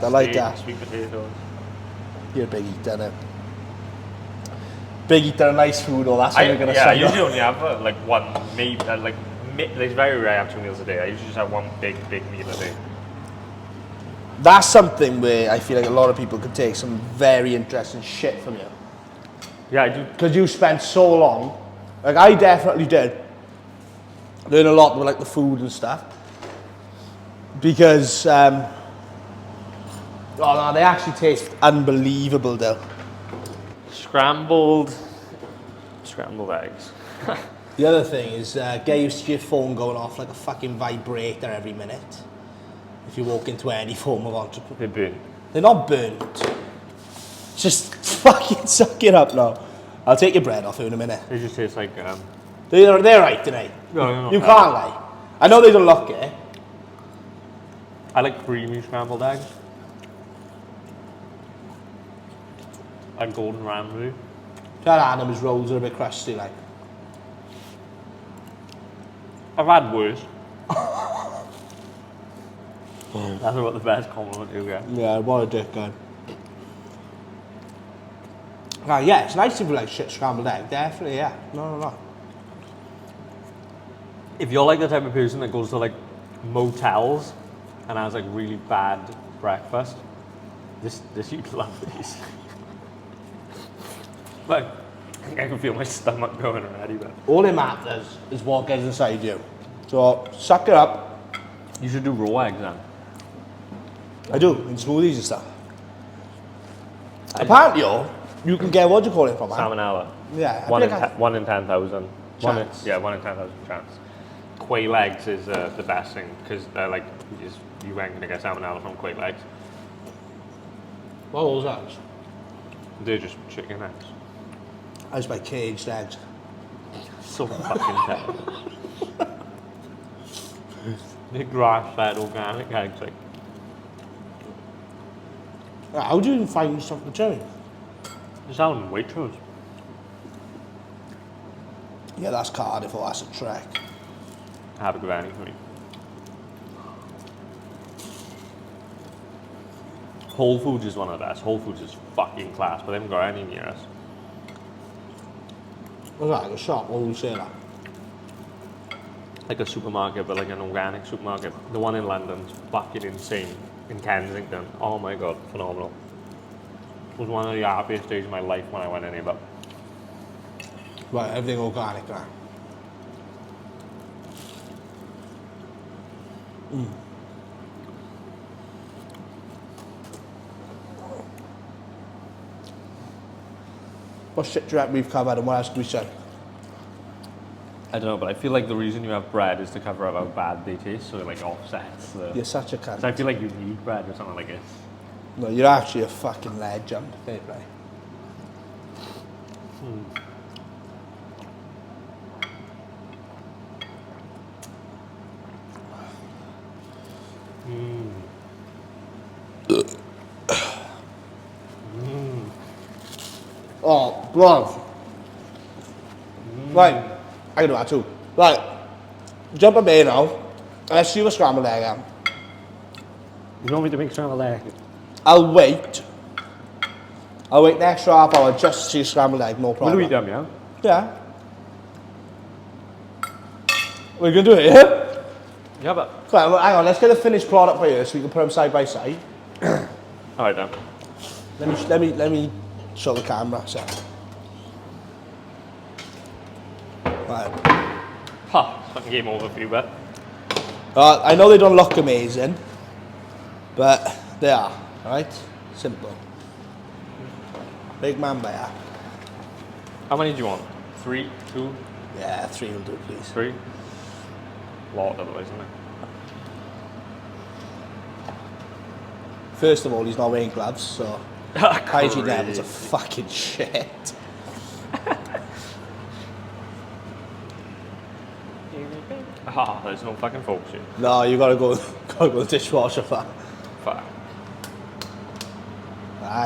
like steak, that. Sweet potatoes. You're a big eater now. Big eater of nice food, or that's what you're gonna say. I usually only have like one, maybe it's very rare I have 2 meals a day. I usually just have one big meal a day. That's something where I feel like a lot of people could take some very interesting shit from you. Yeah, I do. Because you spent so long, like I definitely did, learn a lot with like the food and stuff. Because, oh no, they actually taste unbelievable though. Scrambled eggs. The other thing is, get used to your phone going off like a fucking vibrator every minute. If you walk into any form of entrepreneur. They're burnt. They're not burnt. Just fucking suck it up now. I'll take your bread off you in a minute. They just taste like... They're right tonight. No, you can't lie. I know they don't look it. I like creamy scrambled eggs. Like golden ramsay. Tell Adam his rolls are a bit crusty, like. I've had worse. That's about the best compliment you get. Yeah, what a dick guy. Yeah, it's nice if you like shit scrambled egg, definitely, yeah. No. If you're like the type of person that goes to like motels and has like really bad breakfast, this you'd love these. Like, I can feel my stomach going already, but... All it matters is what gets inside you. So, suck it up. You should do raw eggs then. I do, in smoothies and stuff. Apparently, you can get, what do you call it from, man? Salmonella. Yeah. 1 in 10,000. Chance. 1 in 10,000 chance. Quail eggs is the best thing, because they're like, you ain't gonna get salmonella from quail eggs. What are those eggs? They're just chicken eggs. I just buy caged eggs. So fucking terrible. They're grass-fed organic eggs, like. How do you even find stuff to cherry? They sell them in Waitrose. Yeah, that's Cardiff, or that's a trek. Have a good any for me. Whole Foods is one of the best. Whole Foods is fucking class, but they haven't got any near us. What's that, like a shop? What would you say that? Like a supermarket, but like an organic supermarket. The one in London's fucking insane. In Kensington. Oh my god, phenomenal. It was one of the happiest days of my life when I went in here, but... Right, everything organic now. What shit do you reckon we've covered and what else can we say? I don't know, but I feel like the reason you have bread is to cover up how bad they taste, so it like offsets the... You're such a cunt. So I feel like you need bread or something like this. No, you're actually a fucking legend. Fair play. Oh, bro. Right, I can do that too. Right, jump up here now. Let's see what scrambled egg am. You want me to make scrambled egg? I'll wait an extra half hour just to see scrambled egg, no problem. Will we eat them, yeah? Yeah. We're gonna do it, yeah? Yeah, but... Right, well, hang on, let's get the finished product for you so we can put them side by side. Alright then. Let me show the camera, so. Right. Ha! Fucking game over for you, but... I know they don't look amazing, but they are, alright? Simple. Big man by ya. How many do you want? 3, 2, Yeah, 3 will do, please. 3? Lot otherwise, isn't it? First of all, he's not wearing gloves, so hygiene levels are fucking shit. Ah, there's no fucking forks here. No, you gotta go to the dishwasher for that. Fuck.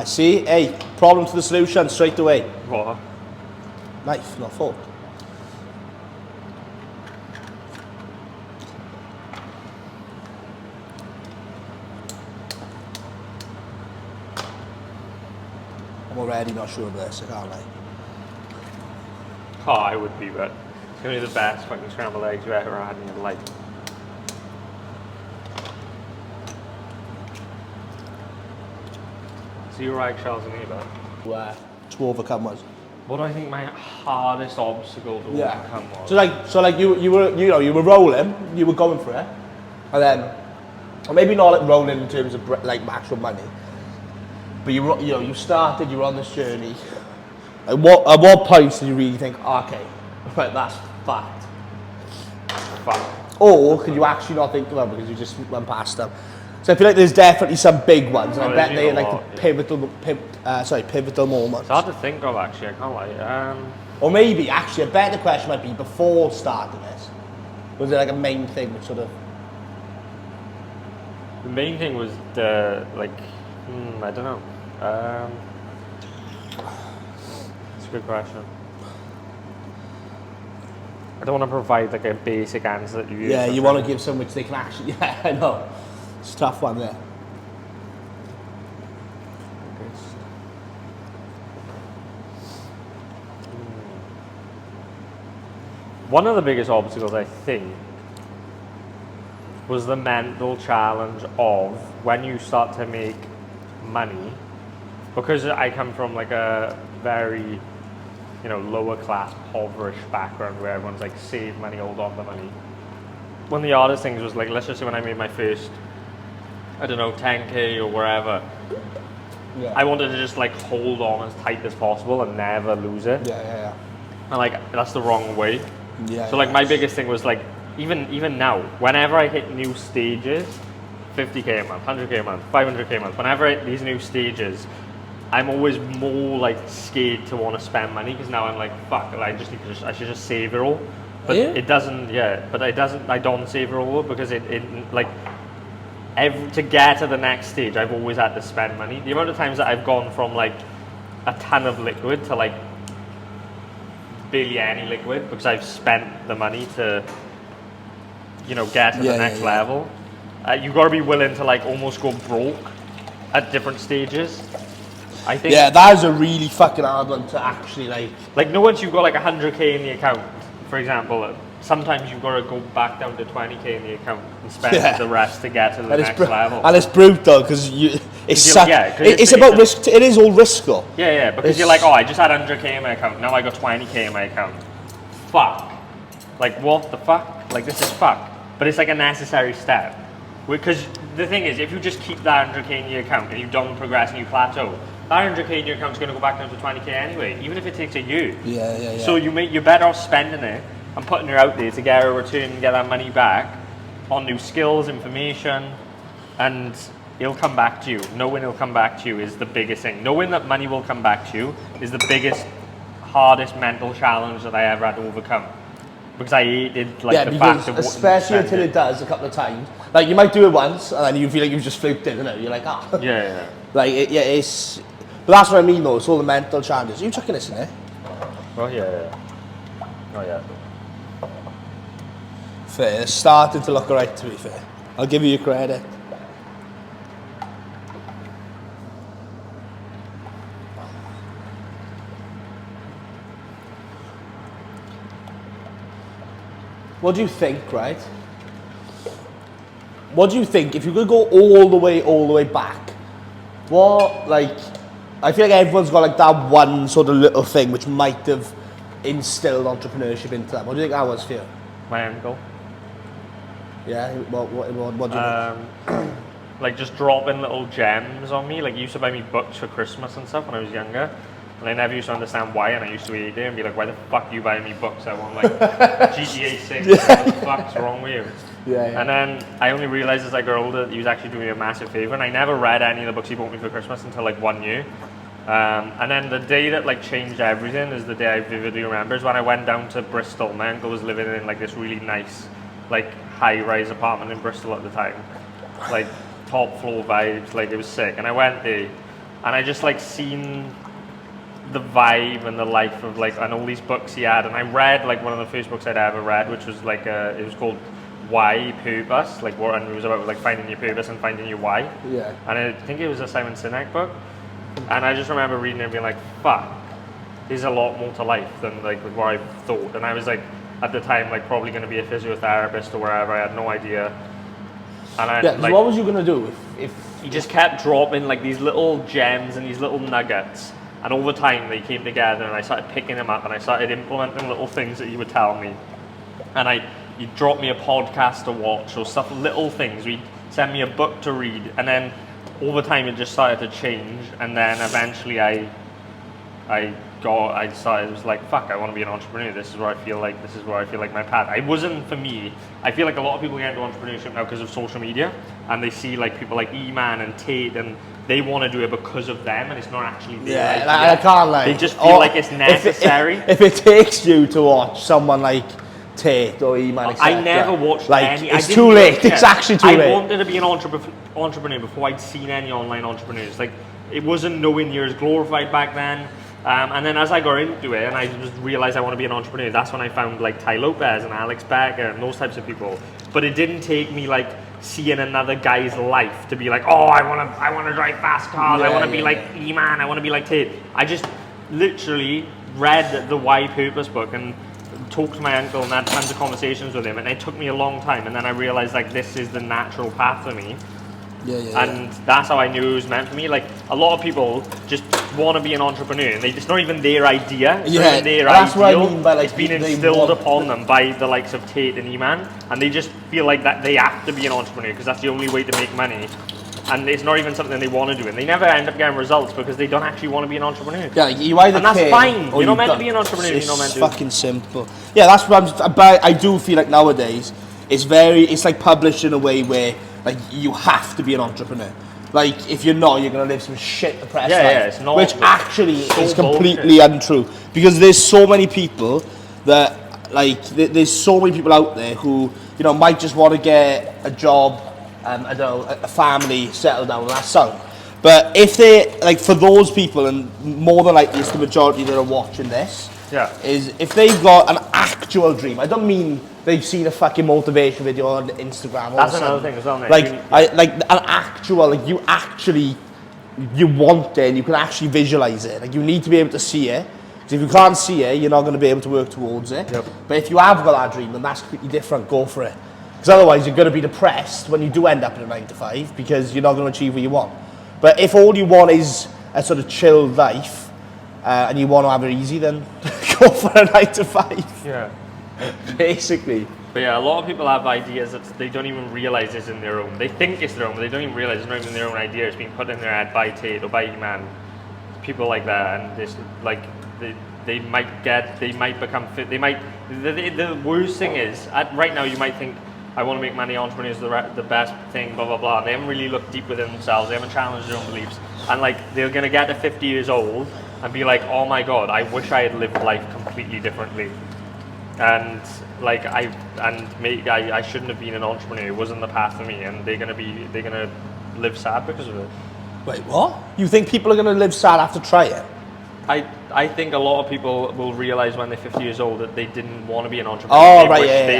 See? Hey, problem to the solution straight away. What? Knife, not fork. I'm already not sure of this, I can't lie. Oh, I would be, but it's gonna be the best fucking scrambled eggs you ever had in your life. Zero eggshells in here, but... Where? To overcome was. What do I think my hardest obstacle to overcome was? So like you were rolling, you were going for it, and then, or maybe not like rolling in terms of like actual money, but you started, you were on this journey. At what point did you really think, okay, right, that's fact? Fuck. Or could you actually not think of them because you just went past them? So I feel like there's definitely some big ones, and I bet they're like the pivotal moments. It's hard to think of actually, I can't lie. Or maybe, actually, I bet the question might be before starting this. Was there like a main thing that sort of... The main thing was the, like, I don't know. It's a good question. I don't want to provide like a basic answer that you use. Yeah, you want to give some which they can actually... Yeah, I know. It's a tough one there. One of the biggest obstacles, I think, was the mental challenge of when you start to make money, because I come from like a very, lower class, impoverished background where everyone's like save money, hold on to money. One of the hardest things was like, let's just say when I made my first, 10K or wherever, Yeah. I wanted to just like hold on as tight as possible and never lose it. Yeah. And like, that's the wrong way. Yeah. So like my biggest thing was like, even now, whenever I hit new stages, 50K a month, 100K a month, 500K a month, whenever I hit these new stages, I'm always more like scared to want to spend money because now I'm like, fuck, I should just save it all. But it doesn't, I don't save it all because to get to the next stage, I've always had to spend money. The amount of times that I've gone from like a ton of liquid to like barely any liquid because I've spent the money to, get to the next level. You've got to be willing to like almost go broke at different stages. I think. Yeah, that is a really fucking hard one to actually like. Like, once you've got like 100K in the account, for example, sometimes you've got to go back down to 20K in the account and spend the rest to get to the next level. And it's brutal because it's about risk. It is all risk though. Yeah, because you're like, I just had 100K in my account, now I got 20K in my account. Fuck. Like, what the fuck? Like, this is fuck. But it's like a necessary step. Because the thing is, if you just keep that 100K in your account and you don't progress and you plateau, that 100K in your account is going to go back down to 20K anyway, even if it takes a year. Yeah. So you're better off spending it and putting it out there to get a return and get that money back on new skills, information, and it'll come back to you. Knowing it'll come back to you is the biggest thing. Knowing that money will come back to you is the biggest, hardest mental challenge that I ever had to overcome. Because I hated like the fact of especially until it does a couple of times. Like you might do it once and then you feel like you've just fluked it, you're like, ah. Yeah. Like it's. But that's what I mean though. It's all the mental challenges. Are you chucking this in there? Oh yeah. Oh yeah. Fair. It's starting to look alright, to be fair. I'll give you your credit. What do you think, right? What do you think if you could go all the way back? What, like, I feel like everyone's got like that one sort of little thing which might have instilled entrepreneurship into them. What do you think that was for you? My uncle. Yeah. What do you think? Like just dropping little gems on me. Like he used to buy me books for Christmas and stuff when I was younger. And I never used to understand why, and I used to hate it and be like, why the fuck are you buying me books? I want like GTA 6, what the fuck's wrong with you? Yeah. And then I only realised as I got older that he was actually doing me a massive favour, and I never read any of the books he bought me for Christmas until like 1 year. And then the day that like changed everything is the day I vividly remember, is when I went down to Bristol. My uncle was living in like this really nice, like high-rise apartment in Bristol at the time. Like top floor vibes, like it was sick. And I went there, and I just like seen the vibe and the life of like, and all these books he had, and I read like one of the first books I'd ever read, which was like it was called Why Purpose, like what, and it was about like finding your purpose and finding your why. Yeah. And I think it was a Simon Sinek book, and I just remember reading it and being like, fuck, there's a lot more to life than like what I thought. And I was like, at the time, like probably going to be a physiotherapist or wherever. I had no idea. And I like, what was you gonna do if he just kept dropping like these little gems and these little nuggets? And over time they came together and I started picking them up and I started implementing little things that he would tell me. And he'd drop me a podcast to watch or stuff, little things. He'd send me a book to read, and then over time it just started to change. And then eventually I started, it was like, fuck, I want to be an entrepreneur. This is where I feel like my path. It wasn't for me. I feel like a lot of people get into entrepreneurship now because of social media, and they see like people like E-Man and Tate, and they want to do it because of them, and it's not actually their idea. I can't like. They just feel like it's necessary. If it takes you to watch someone like Tate or E-Man, I never watched like any. it's too late. It's actually too late. I wanted to be an entrepreneur before I'd seen any online entrepreneurs. Like it wasn't nowhere near as glorified back then. And then as I got into it and I just realized I want to be an entrepreneur, that's when I found like Ty Lopez and Alex Becker and those types of people. But it didn't take me like seeing another guy's life to be like, oh, I want to drive fast cars, I want to be like E-Man, I want to be like Tate. I just literally read the Why Purpose book and talked to my uncle and had tons of conversations with him, and it took me a long time, and then I realized like this is the natural path for me. And that's how I knew it was meant for me. Like a lot of people just want to be an entrepreneur, and it's not even their idea. It's not even their that's ideal. what I mean by like it's been instilled upon them by the likes of Tate and E-Man, and they just feel like that they have to be an entrepreneur because that's the only way to make money. And it's not even something they want to do, and they never end up getting results because they don't actually want to be an entrepreneur. Yeah, you either and that's care fine. Or you're not meant to be an entrepreneur. It's you're not meant to. Fucking simple. Yeah, that's what I do feel like nowadays. It's like published in a way where like you have to be an entrepreneur. Like if you're not, you're gonna live some shit depressed life. Yeah, it's not. Which actually is completely bullshit. untrue, because there's so many people that like there's so many people out there who might just want to get a job, I don't know, a family, settle down, and that's sound. But if they like, for those people, and more than likely it's the majority that are watching this, is if they've got an actual dream. I don't mean they've seen a fucking motivation video on Instagram. That's another thing as well, mate. Like an actual, like you want it and you can actually visualize it. Like you need to be able to see it. Because if you can't see it, you're not going to be able to work towards it. Yep. But if you have got that dream, then that's completely different. Go for it. Because otherwise you're going to be depressed when you do end up in a 9 to 5 because you're not going to achieve what you want. But if all you want is a sort of chilled life and you want to have it easy, then go for a 9 to 5. Yeah. Basically. But yeah, a lot of people have ideas that they don't even realize is in their own. They think it's their own, but they don't even realize it's not even their own idea. It's being put in their head by Tate or by E-Man. People like that, and this like they might become fit. The worst thing is, right now you might think, I want to make money, entrepreneurs are the best thing, blah, blah, blah. And they haven't really looked deep within themselves. They haven't challenged their own beliefs. And like, they're going to get to 50 years old and be like, oh my God, I wish I had lived life completely differently. And like, I shouldn't have been an entrepreneur. It wasn't the path for me. And they're going to live sad because of it. Wait, what? You think people are going to live sad after trying? I think a lot of people will realize when they're 50 years old that they didn't want to be an entrepreneur.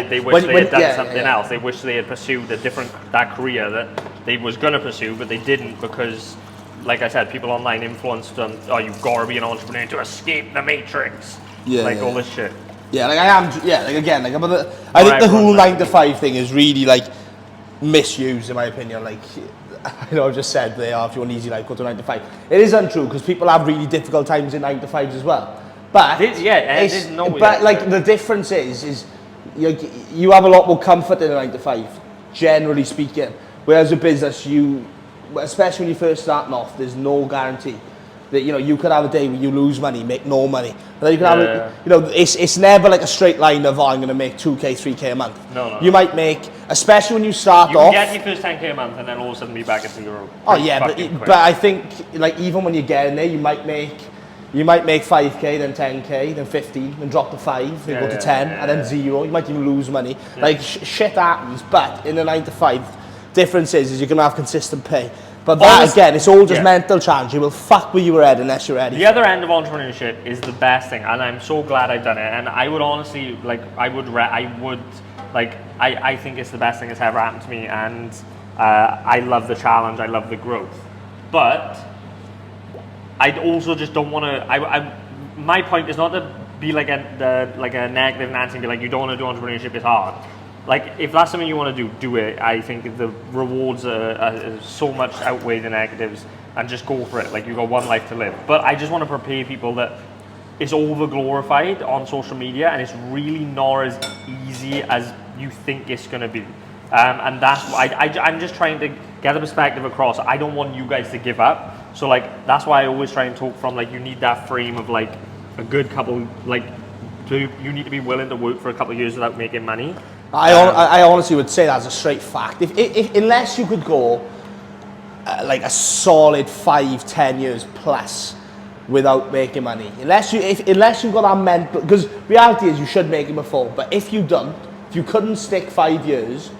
They wish they had done something else. They wish they had pursued that career that they was going to pursue, but they didn't because, like I said, people online influenced them. Oh, you've got to be an entrepreneur to escape the matrix. All this shit. Yeah, like I am. Yeah, like again, like I think the whole 9 to 5 thing is really like misused in my opinion. Like, I know I've just said if you want an easy life, go to 9 to 5. It is untrue because people have really difficult times in 9 to 5s as well. But the difference is you have a lot more comfort in a 9 to 5, generally speaking. Whereas a business, especially when you're first starting off, there's no guarantee that you could have a day where you lose money, make no money. And then you can have it's never like a straight line of I'm going to make 2k, 3k a month. No. You might make, especially when you start you off. You get your first 10k a month and then all of a sudden be back at 0. Oh yeah, but I think like even when you get in there, you might make 5k, then 10k, then 15, then drop to 5, then go to 10, and then 0. You might even lose money. Yeah. Like shit happens, but in a 9 to 5, difference is you're going to have consistent pay. But that, again, it's all just mental challenge. You will fuck with your head unless you're ready. The other end of entrepreneurship is the best thing, and I'm so glad I've done it. And I would honestly, like, I think it's the best thing that's ever happened to me. And I love the challenge. I love the growth. But I also just don't want to. My point is not to be like a negative Nancy and be like, you don't want to do entrepreneurship. It's hard. Like, if that's something you want to do it. I think the rewards are so much outweigh the negatives, and just go for it. Like, you've got one life to live. But I just want to prepare people that it's over glorified on social media, and it's really not as easy as you think it's going to be. And that's why I'm just trying to get the perspective across. I don't want you guys to give up. So, like, that's why I always try and talk from, like, you need that frame of, like, a good couple, like, you need to be willing to work for a couple of years without making money. I honestly would say that's a straight fact. If unless you could go like a solid 5-10 years plus without making money, unless you've got that mental, because reality is you should make it before. But if you couldn't stick 5 years,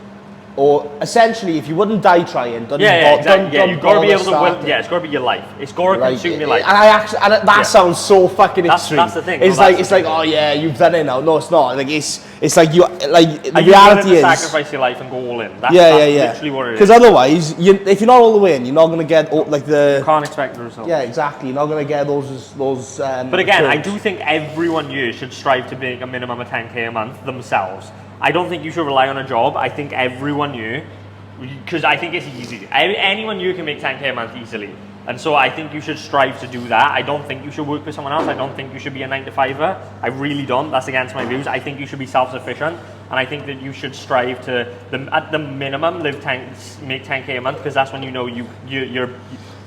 or essentially if you wouldn't die trying, you've got to be able to win. Yeah, it's got to be your life. It's got to consume your life. And that sounds so fucking extreme. That's the thing. It's like oh yeah, you've done it now. No, it's not. Like it's like the reality is sacrifice your life and go all in. That's literally what it is. Because otherwise, if you're not all the way in, you're not going to get like the. You can't expect the results. Yeah, exactly. You're not going to get those. But again, I do think everyone here should strive to make a minimum of 10k a month themselves. I don't think you should rely on a job. I think everyone here, because I think it's easy. Anyone here can make 10k a month easily. And so I think you should strive to do that. I don't think you should work for someone else. I don't think you should be a 9 to 5er. I really don't. That's against my views. I think you should be self-sufficient. And I think that you should strive to, at the minimum, make 10k a month, because that's when you know you're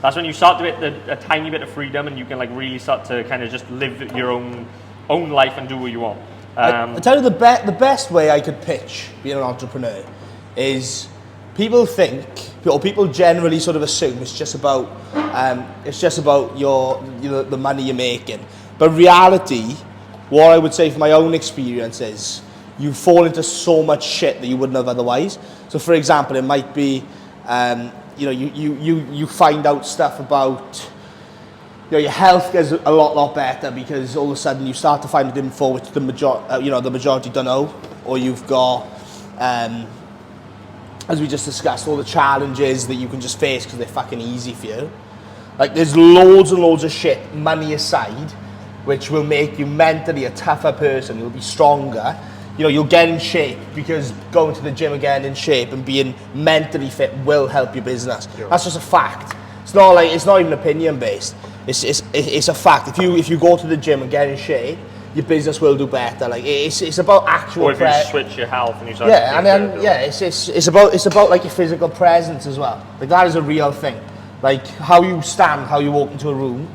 that's when you start to get a tiny bit of freedom, and you can like really start to kind of just live your own life and do what you want. I tell you the best way I could pitch being an entrepreneur is people generally sort of assume it's just about the money you're making. But reality, what I would say from my own experience is you fall into so much shit that you wouldn't have otherwise. So for example, it might be you find out stuff about your health gets a lot better because all of a sudden you start to find info which the majority don't know, or you've got as we just discussed, all the challenges that you can just face because they're fucking easy for you. Like there's loads and loads of shit, money aside, which will make you mentally a tougher person. You'll be stronger. You'll get in shape because going to the gym again in shape and being mentally fit will help your business. Yeah. That's just a fact. It's not even opinion based. It's a fact. If you go to the gym and get in shape, your business will do better. Like it's about actual. Or if you switch your health and you start. It's about like your physical presence as well. Like that is a real thing. Like how you stand, how you walk into a room,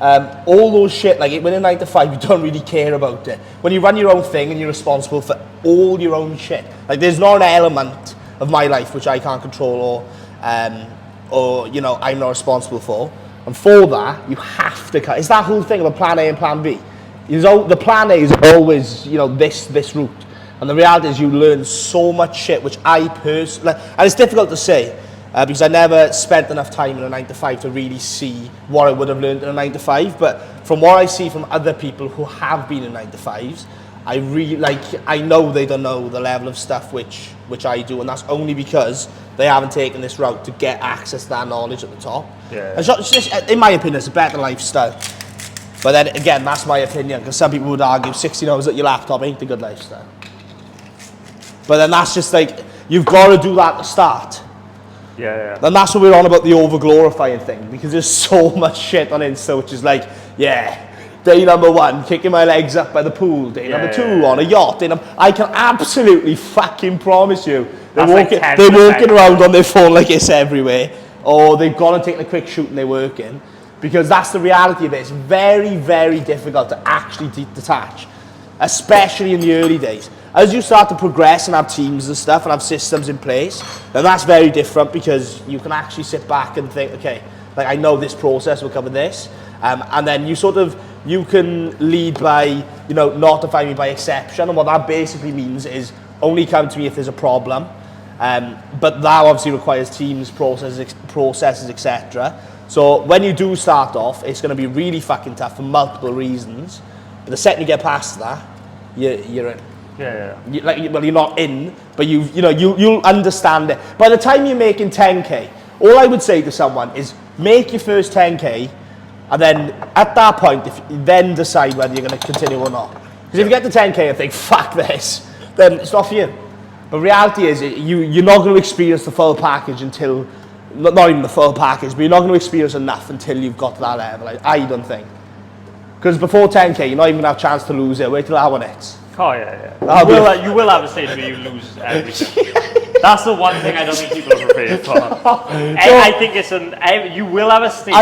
All those shit, like when in 9 to 5, you don't really care about it. When you run your own thing and you're responsible for all your own shit, like there's not an element of my life which I can't control or you know, I'm not responsible for. And for that, you have to. It's that whole thing about plan A and plan B. The plan A is always, you know, this route. And the reality is you learn so much shit, which I personally, and it's difficult to say, because I never spent enough time in a 9 to 5 to really see what I would have learned in a 9 to 5. But from what I see from other people who have been in 9 to 5s, I really, I know they don't know the level of stuff which I do, and that's only because they haven't taken this route to get access to that knowledge at the top. Yeah. It's just, in my opinion, it's a better lifestyle. But then again, that's my opinion, because some people would argue 16 hours at your laptop ain't a good lifestyle. But then that's just like, you've got to do that to start. Yeah. And that's what we're on about, the over-glorifying thing, because there's so much shit on Insta, which is like, yeah, day number 1, kicking my legs up by the pool. Day number 2, on a yacht. I can absolutely fucking promise you, they're walking around on their phone like it's everywhere, or they've gone and taken a quick shoot and they're working, because that's the reality of it. It's very, very difficult to actually detach, especially in the early days. As you start to progress and have teams and stuff and have systems in place, then that's very different, because you can actually sit back and think, okay, like I know this process will cover this, and then you can lead by, you know, not define me by exception, and what that basically means is only come to me if there's a problem, but that obviously requires teams, processes, etc. So when you do start off, it's going to be really fucking tough for multiple reasons, but the second you get past that, you're in. Yeah. You're not in, but you'll understand it. By the time you're making 10k, all I would say to someone is make your first 10k, and then at that point, then decide whether you're going to continue or not. Because if you get to 10k and think, fuck this, then it's not for you. But reality is, you're not going to experience the full package until, not even the full package, but you're not going to experience enough until you've got to that level. I don't think. Because before 10k, you're not even going to have a chance to lose it. Wait till that one hits. Oh yeah. You will have a stage where you lose everything. That's the one thing I don't think people are prepared for. I think you will have a stage.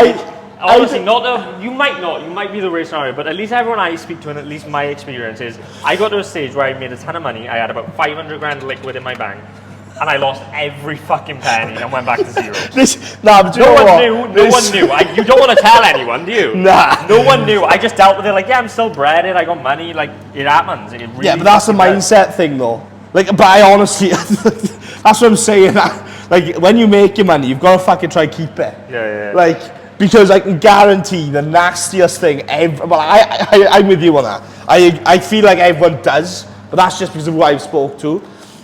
Honestly, you might be the rare scenario, but at least everyone I speak to, and at least my experience is, I got to a stage where I made a ton of money. I had about 500 grand liquid in my bank, and I lost every fucking penny and went back to zero. No one knew. You don't want to tell anyone, do you? Nah. No one knew. I just dealt with it like, yeah, I'm still breaded, I got money, like, it happens. It really but that's a mindset thing, though. Like, but I honestly, that's what I'm saying. Like, when you make your money, you've got to fucking try to keep it. Yeah. Like, because I can guarantee the nastiest thing ever. Well, I'm with you on that. I feel like everyone does, but that's just because of who I've spoke to.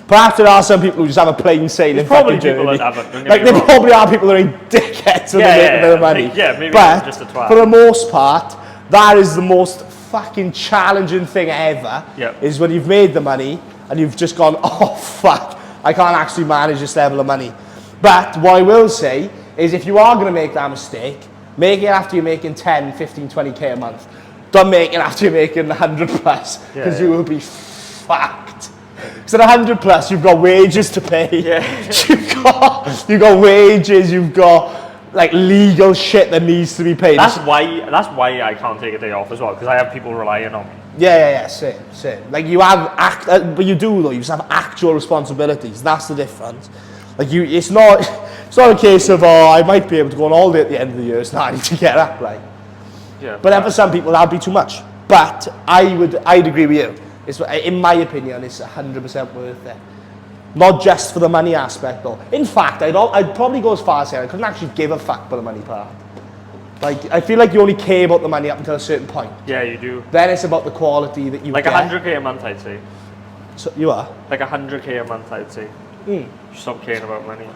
Perhaps there are some people who just have a plain sailing fucking journey. Like, there probably are people that are dickheads when they make a bit of money. Maybe but just a twat. For the most part, that is the most fucking challenging thing ever. Yep. Is when you've made the money and you've just gone, oh fuck, I can't actually manage this level of money. But what I will say is, if you are going to make that mistake, make it after you're making 10, 15, 20k a month. Don't make it after you're making 100 plus, because you will be fucked. Because at 100 plus, you've got wages to pay. Yeah. You've got wages, you've got like legal shit that needs to be paid. That's why I can't take a day off as well, because I have people relying on me. Yeah, same. Like, you have, but you do though, you just have actual responsibilities. That's the difference. Like, it's not a case of, oh, I might be able to go on holiday at the end of the year, so now I need to get up, like. Yeah. But then for some people, that'd be too much. But I'd agree with you. In my opinion, it's 100% worth it. Not just for the money aspect, though. In fact, I'd probably go as far as saying I couldn't actually give a fuck for the money part. Like, I feel like you only care about the money up until a certain point. Yeah, you do. Then it's about the quality that you like get. 100k a month, I'd say. So you are? Like 100k a month, I'd say. Stop caring about money.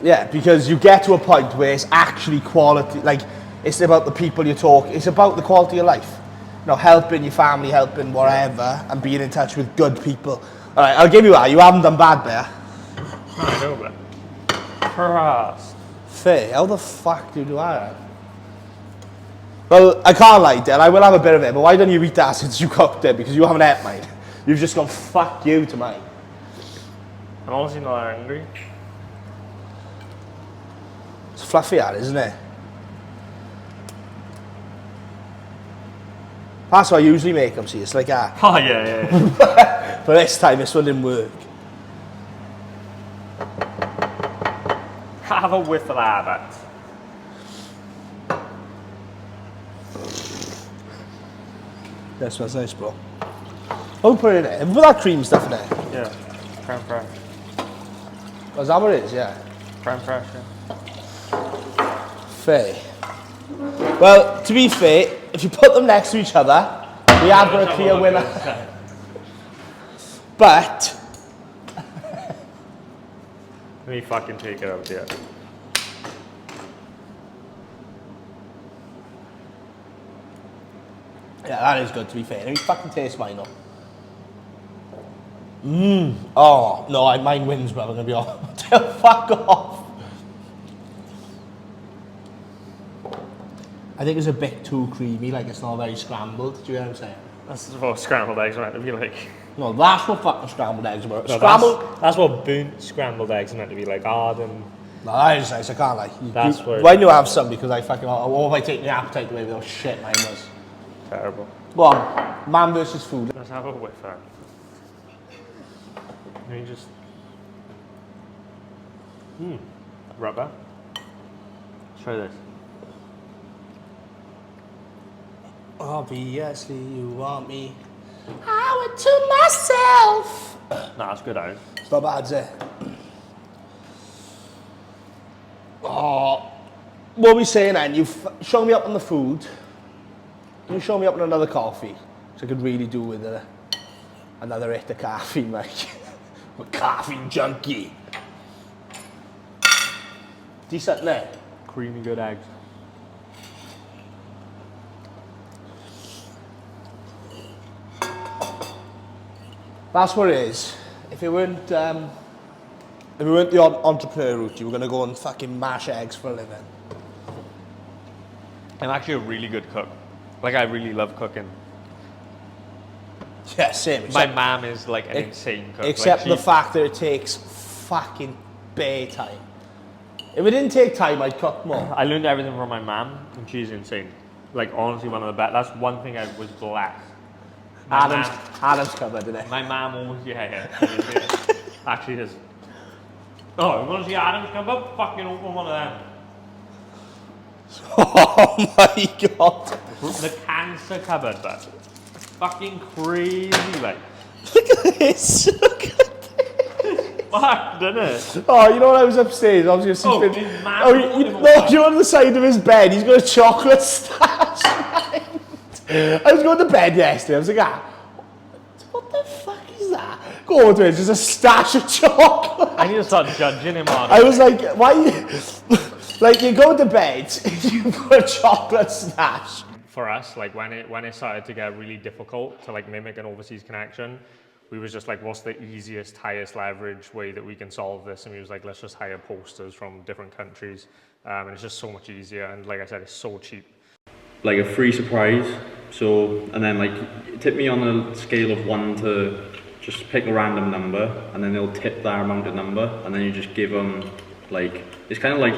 Yeah, because you get to a point where it's actually quality. Like, it's about the people you talk. It's about the quality of life. You know, helping your family, helping whatever, and being in touch with good people. All right, I'll give you that. You haven't done bad there. I know, but Christ. Fair. How the fuck do you do that? Well, I can't lie, Del. I will have a bit of it, but why don't you eat that since you cooked it? Because you haven't ate mine. You've just gone, fuck you to mine. I'm honestly not angry. It's fluffy, that, isn't it? That's what I usually make them, see. It's like that. Oh, yeah. But this time, this one didn't work. Have a whiff of that. That smells nice, bro. I'll put it in there. Put that cream stuff in there. Yeah. Creme fraiche. Oh, is that what it is? Yeah. Creme fraiche, yeah. Fair. Well, to be fair, if you put them next to each other, we have got a clear winner. But let me fucking take it out here. yeah, that is good, to be fair. Let me fucking taste mine though. Oh, no, mine wins, bro. I'm gonna be honest. Fuck off. I think it's a bit too creamy, like it's not very scrambled. Do you know what I'm saying? That's what scrambled eggs are meant to be like. No, that's what fucking scrambled eggs are. No, Scrambled. that's what burnt scrambled eggs are meant to be like. Hard and. No, that is nice. I can't lie. That's where. When you have some, because I fucking. Or if I take the appetite away with those shit mine was. Terrible. Go on, man versus food. Let's have a whiff of it. Let me just. Rubber. Let's try this. Obviously, you want me. I went to myself. Nah, it's good, Aaron. It's not bad, is it? Oh, what are we saying then? You've shown me up on the food. Can you show me up on another coffee? So I could really do with another hit of caffeine, like. I'm a caffeine junkie. Decent there. Creamy good eggs. That's what it is. If it weren't the entrepreneur route, you were gonna go and fucking mash eggs for a living. I'm actually a really good cook. Like, I really love cooking. Yeah, same. My mom is like an insane cook. Except like the fact that it takes fucking bare time. If it didn't take time, I'd cook more. I learned everything from my mom, and she's insane. Like, honestly, one of the best. That's one thing I was blessed. Adam's covered, isn't it? My mom always, yeah. Actually is. Oh, you want to see Adam's come up? Fucking open one of them. Oh my god. The cancer cupboard, but fucking crazy, like. Look at this. Look at this. Fuck, didn't it? Oh, you know when I was upstairs, I was going to see. His man you're on the side of his bed. He's got a chocolate stash. I was going to bed yesterday. I was like, what the fuck is that? Go to it. It's just a stash of chocolate. I need to start judging him on it. I was like, why? Like, you go to bed, you put a chocolate stash. For us, like when it started to get really difficult to like mimic an overseas connection, we was just like, what's the easiest, highest leverage way that we can solve this? And we was like, let's just hire posters from different countries, and it's just so much easier. And like I said, it's so cheap. Like a free surprise. So, and then like tip me on a scale of 1 to just pick a random number, and then they'll tip that amount of number, and then you just give them like, it's kind of like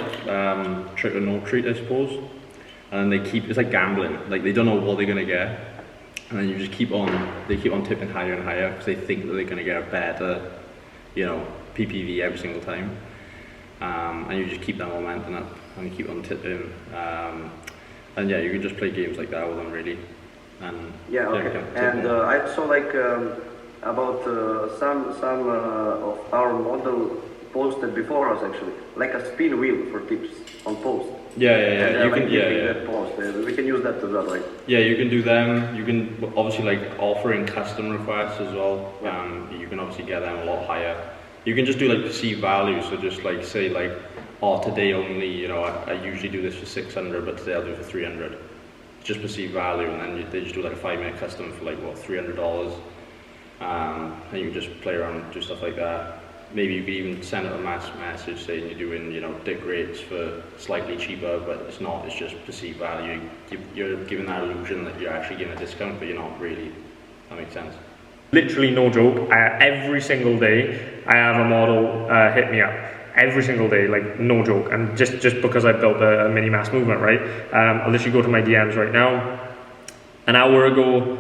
trick or no treat, I suppose. And then it's like gambling. Like they don't know what they're gonna get, and then you just keep on tipping higher and higher because they think that they're gonna get a better, PPV every single time. And you just keep that momentum up, and you keep on tipping. And yeah, you can just play games like that with them, really. And yeah, okay. And I saw like about some of our model posted before us actually, like a spin wheel for tips on post. Yeah. And, that post. We can use that as well, right? Yeah, you can do them. You can obviously like offering custom requests as well. You can obviously get them a lot higher. You can just do like perceived value. So just like say like, oh, today only, I usually do this for 600, but today I'll do it for 300. Just perceived value, and then they just do like a 5-minute custom for like what, $300. And you can just play around, do stuff like that. Maybe you could even send out a mass message saying you're doing, dick rates for slightly cheaper, but it's not, it's just perceived value. You're giving that illusion that you're actually getting a discount, but you're not really. That makes sense. Literally no joke, every single day I have a model hit me up. Every single day, like no joke. And just because I built a mini mass movement, right? I'll literally go to my DMs right now. An hour ago,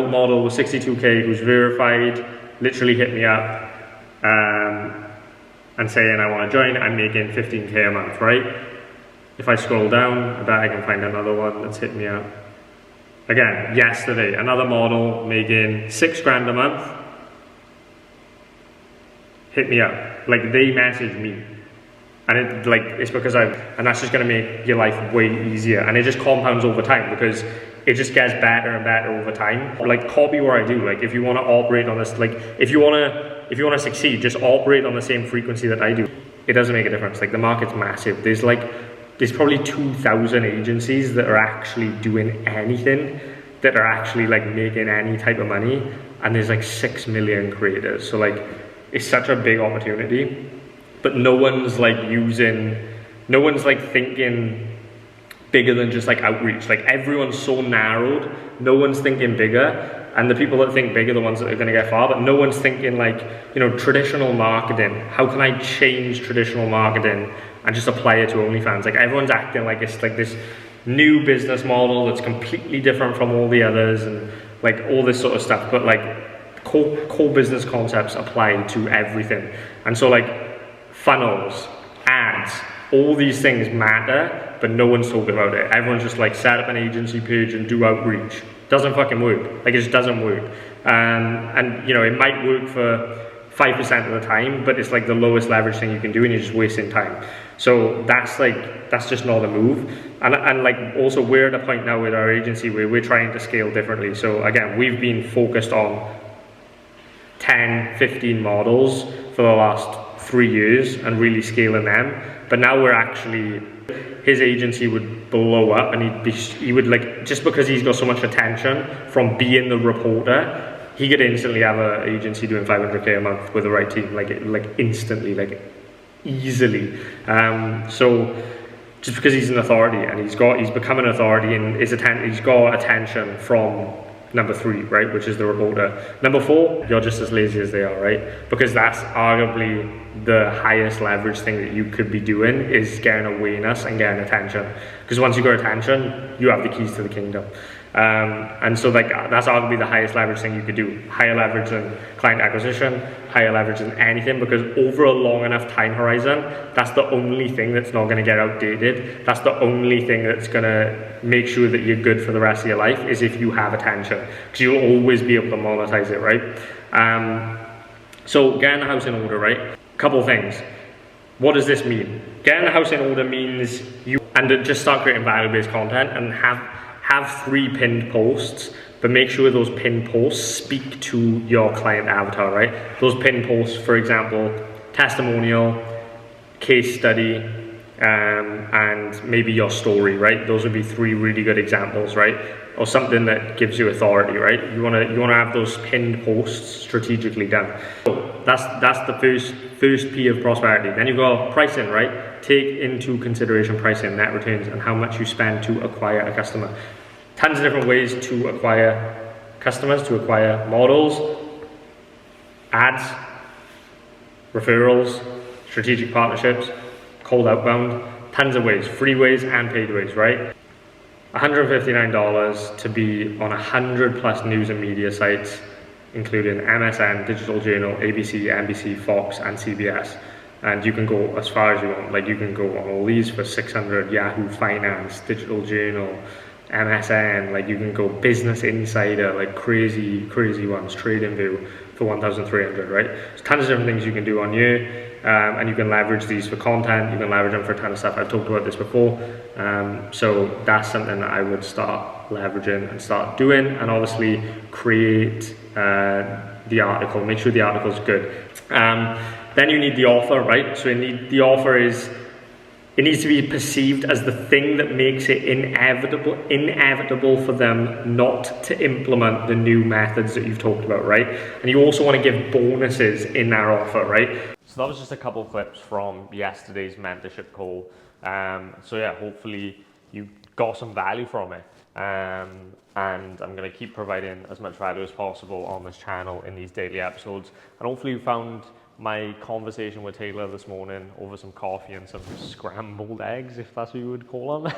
model was 62k, who's verified, literally hit me up and saying I want to join. I'm making 15k a month, right? If I scroll down, I bet I can find another one that's hit me up. Again, yesterday, another model making 6 grand a month hit me up. Like, they messaged me. And it's because and that's just gonna make your life way easier. And it just compounds over time because it just gets better and better over time. Like, copy what I do. Like, if you wanna operate on this, like, if you wanna succeed, just operate on the same frequency that I do. It doesn't make a difference. Like, the market's massive. There's probably 2,000 agencies that are actually doing anything, that are actually like making any type of money. And there's like 6 million creators. So like, it's such a big opportunity. But no one's thinking bigger than just like outreach. Like, everyone's so narrowed, no one's thinking bigger. And the people that think bigger are the ones that are gonna get far, but no one's thinking like, you know, traditional marketing. How can I change traditional marketing and just apply it to OnlyFans? Like, everyone's acting like it's like this new business model that's completely different from all the others and like all this sort of stuff. But like, core business concepts apply to everything. And so like, funnels, ads, all these things matter, but no one's talking about it. Everyone's just like, set up an agency page and do outreach. Doesn't fucking work. Like, it just doesn't work. And you know, it might work for 5% of the time, but it's like the lowest leverage thing you can do, and you're just wasting time. So that's just not a move. And like, also, we're at a point now with our agency where we're trying to scale differently. So again, we've been focused on 10, 15 models for the last 3 years and really scaling them. But now we're actually, his agency would blow up, and he would like, just because he's got so much attention from being the reporter, he could instantly have an agency doing 500k a month with the right team, like instantly, like easily. So just because he's an authority, and he's become an authority, and he's got attention from number 3, right, which is the reporter. Number 4, you're just as lazy as they are, right? Because that's arguably the highest leverage thing that you could be doing, is getting awareness and getting attention. Because once you got attention, you have the keys to the kingdom. And so like, that's arguably the highest leverage thing you could do. Higher leverage than client acquisition, higher leverage than anything, because over a long enough time horizon, that's the only thing that's not gonna get outdated. That's the only thing that's gonna make sure that you're good for the rest of your life, is if you have attention, because you'll always be able to monetize it, right? So getting the house in order, right? Couple things. What does this mean? Getting the house in order means just start creating value-based content and have 3 pinned posts, but make sure those pinned posts speak to your client avatar, right? Those pinned posts, for example, testimonial, case study, and maybe your story, right? Those would be 3 really good examples, right? Or something that gives you authority, right? You wanna have those pinned posts strategically done. So that's the first P of prosperity. Then you've got pricing, right? Take into consideration pricing, net returns, and how much you spend to acquire a customer. Tons of different ways to acquire customers, to acquire models, ads, referrals, strategic partnerships, cold outbound, tons of ways, free ways and paid ways, right? $159 to be on 100+ news and media sites, including MSN, Digital Journal, ABC, NBC, Fox, and CBS. And you can go as far as you want. Like, you can go on all these for 600, Yahoo Finance, Digital Journal, MSN, like you can go Business Insider, like crazy ones, TradingView for 1,300, right? There's tons of different things you can do on here, and you can leverage these for content, you can leverage them for a ton of stuff. I've talked about this before, so that's something that I would start leveraging and start doing, and obviously create the article, make sure the article is good. Then you need the offer, right? So the offer is, it needs to be perceived as the thing that makes it inevitable for them not to implement the new methods that you've talked about, right? And you also want to give bonuses in that offer, right? So that was just a couple of clips from yesterday's mentorship call. So yeah, hopefully you got some value from it. And I'm going to keep providing as much value as possible on this channel in these daily episodes. And hopefully you found my conversation with Taylor this morning over some coffee and some scrambled eggs, if that's what you would call them.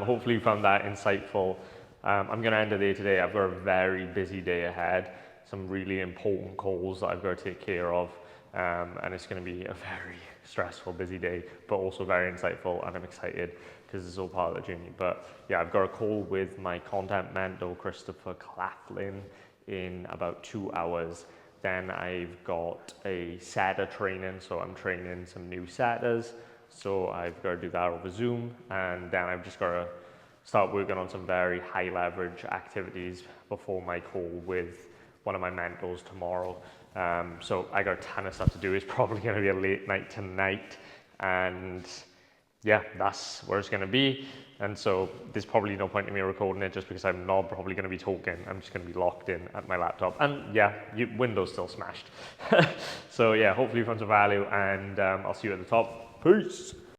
Hopefully you found that insightful. I'm going to end the day today. I've got a very busy day ahead, some really important calls that I've got to take care of, and it's going to be a very stressful, busy day, but also very insightful, and I'm excited because it's all part of the journey. But yeah, I've got a call with my content mentor, Christopher Claflin, in about 2 hours. Then I've got a setter training, so I'm training some new setters. So I've got to do that over Zoom, and then I've just got to start working on some very high leverage activities before my call with one of my mentors tomorrow. So I got a ton of stuff to do. It's probably going to be a late night tonight, and yeah, that's where it's going to be. And so there's probably no point in me recording it just because I'm not probably going to be talking. I'm just going to be locked in at my laptop. And yeah, Windows still smashed. So yeah, hopefully you found some value, and I'll see you at the top. Peace.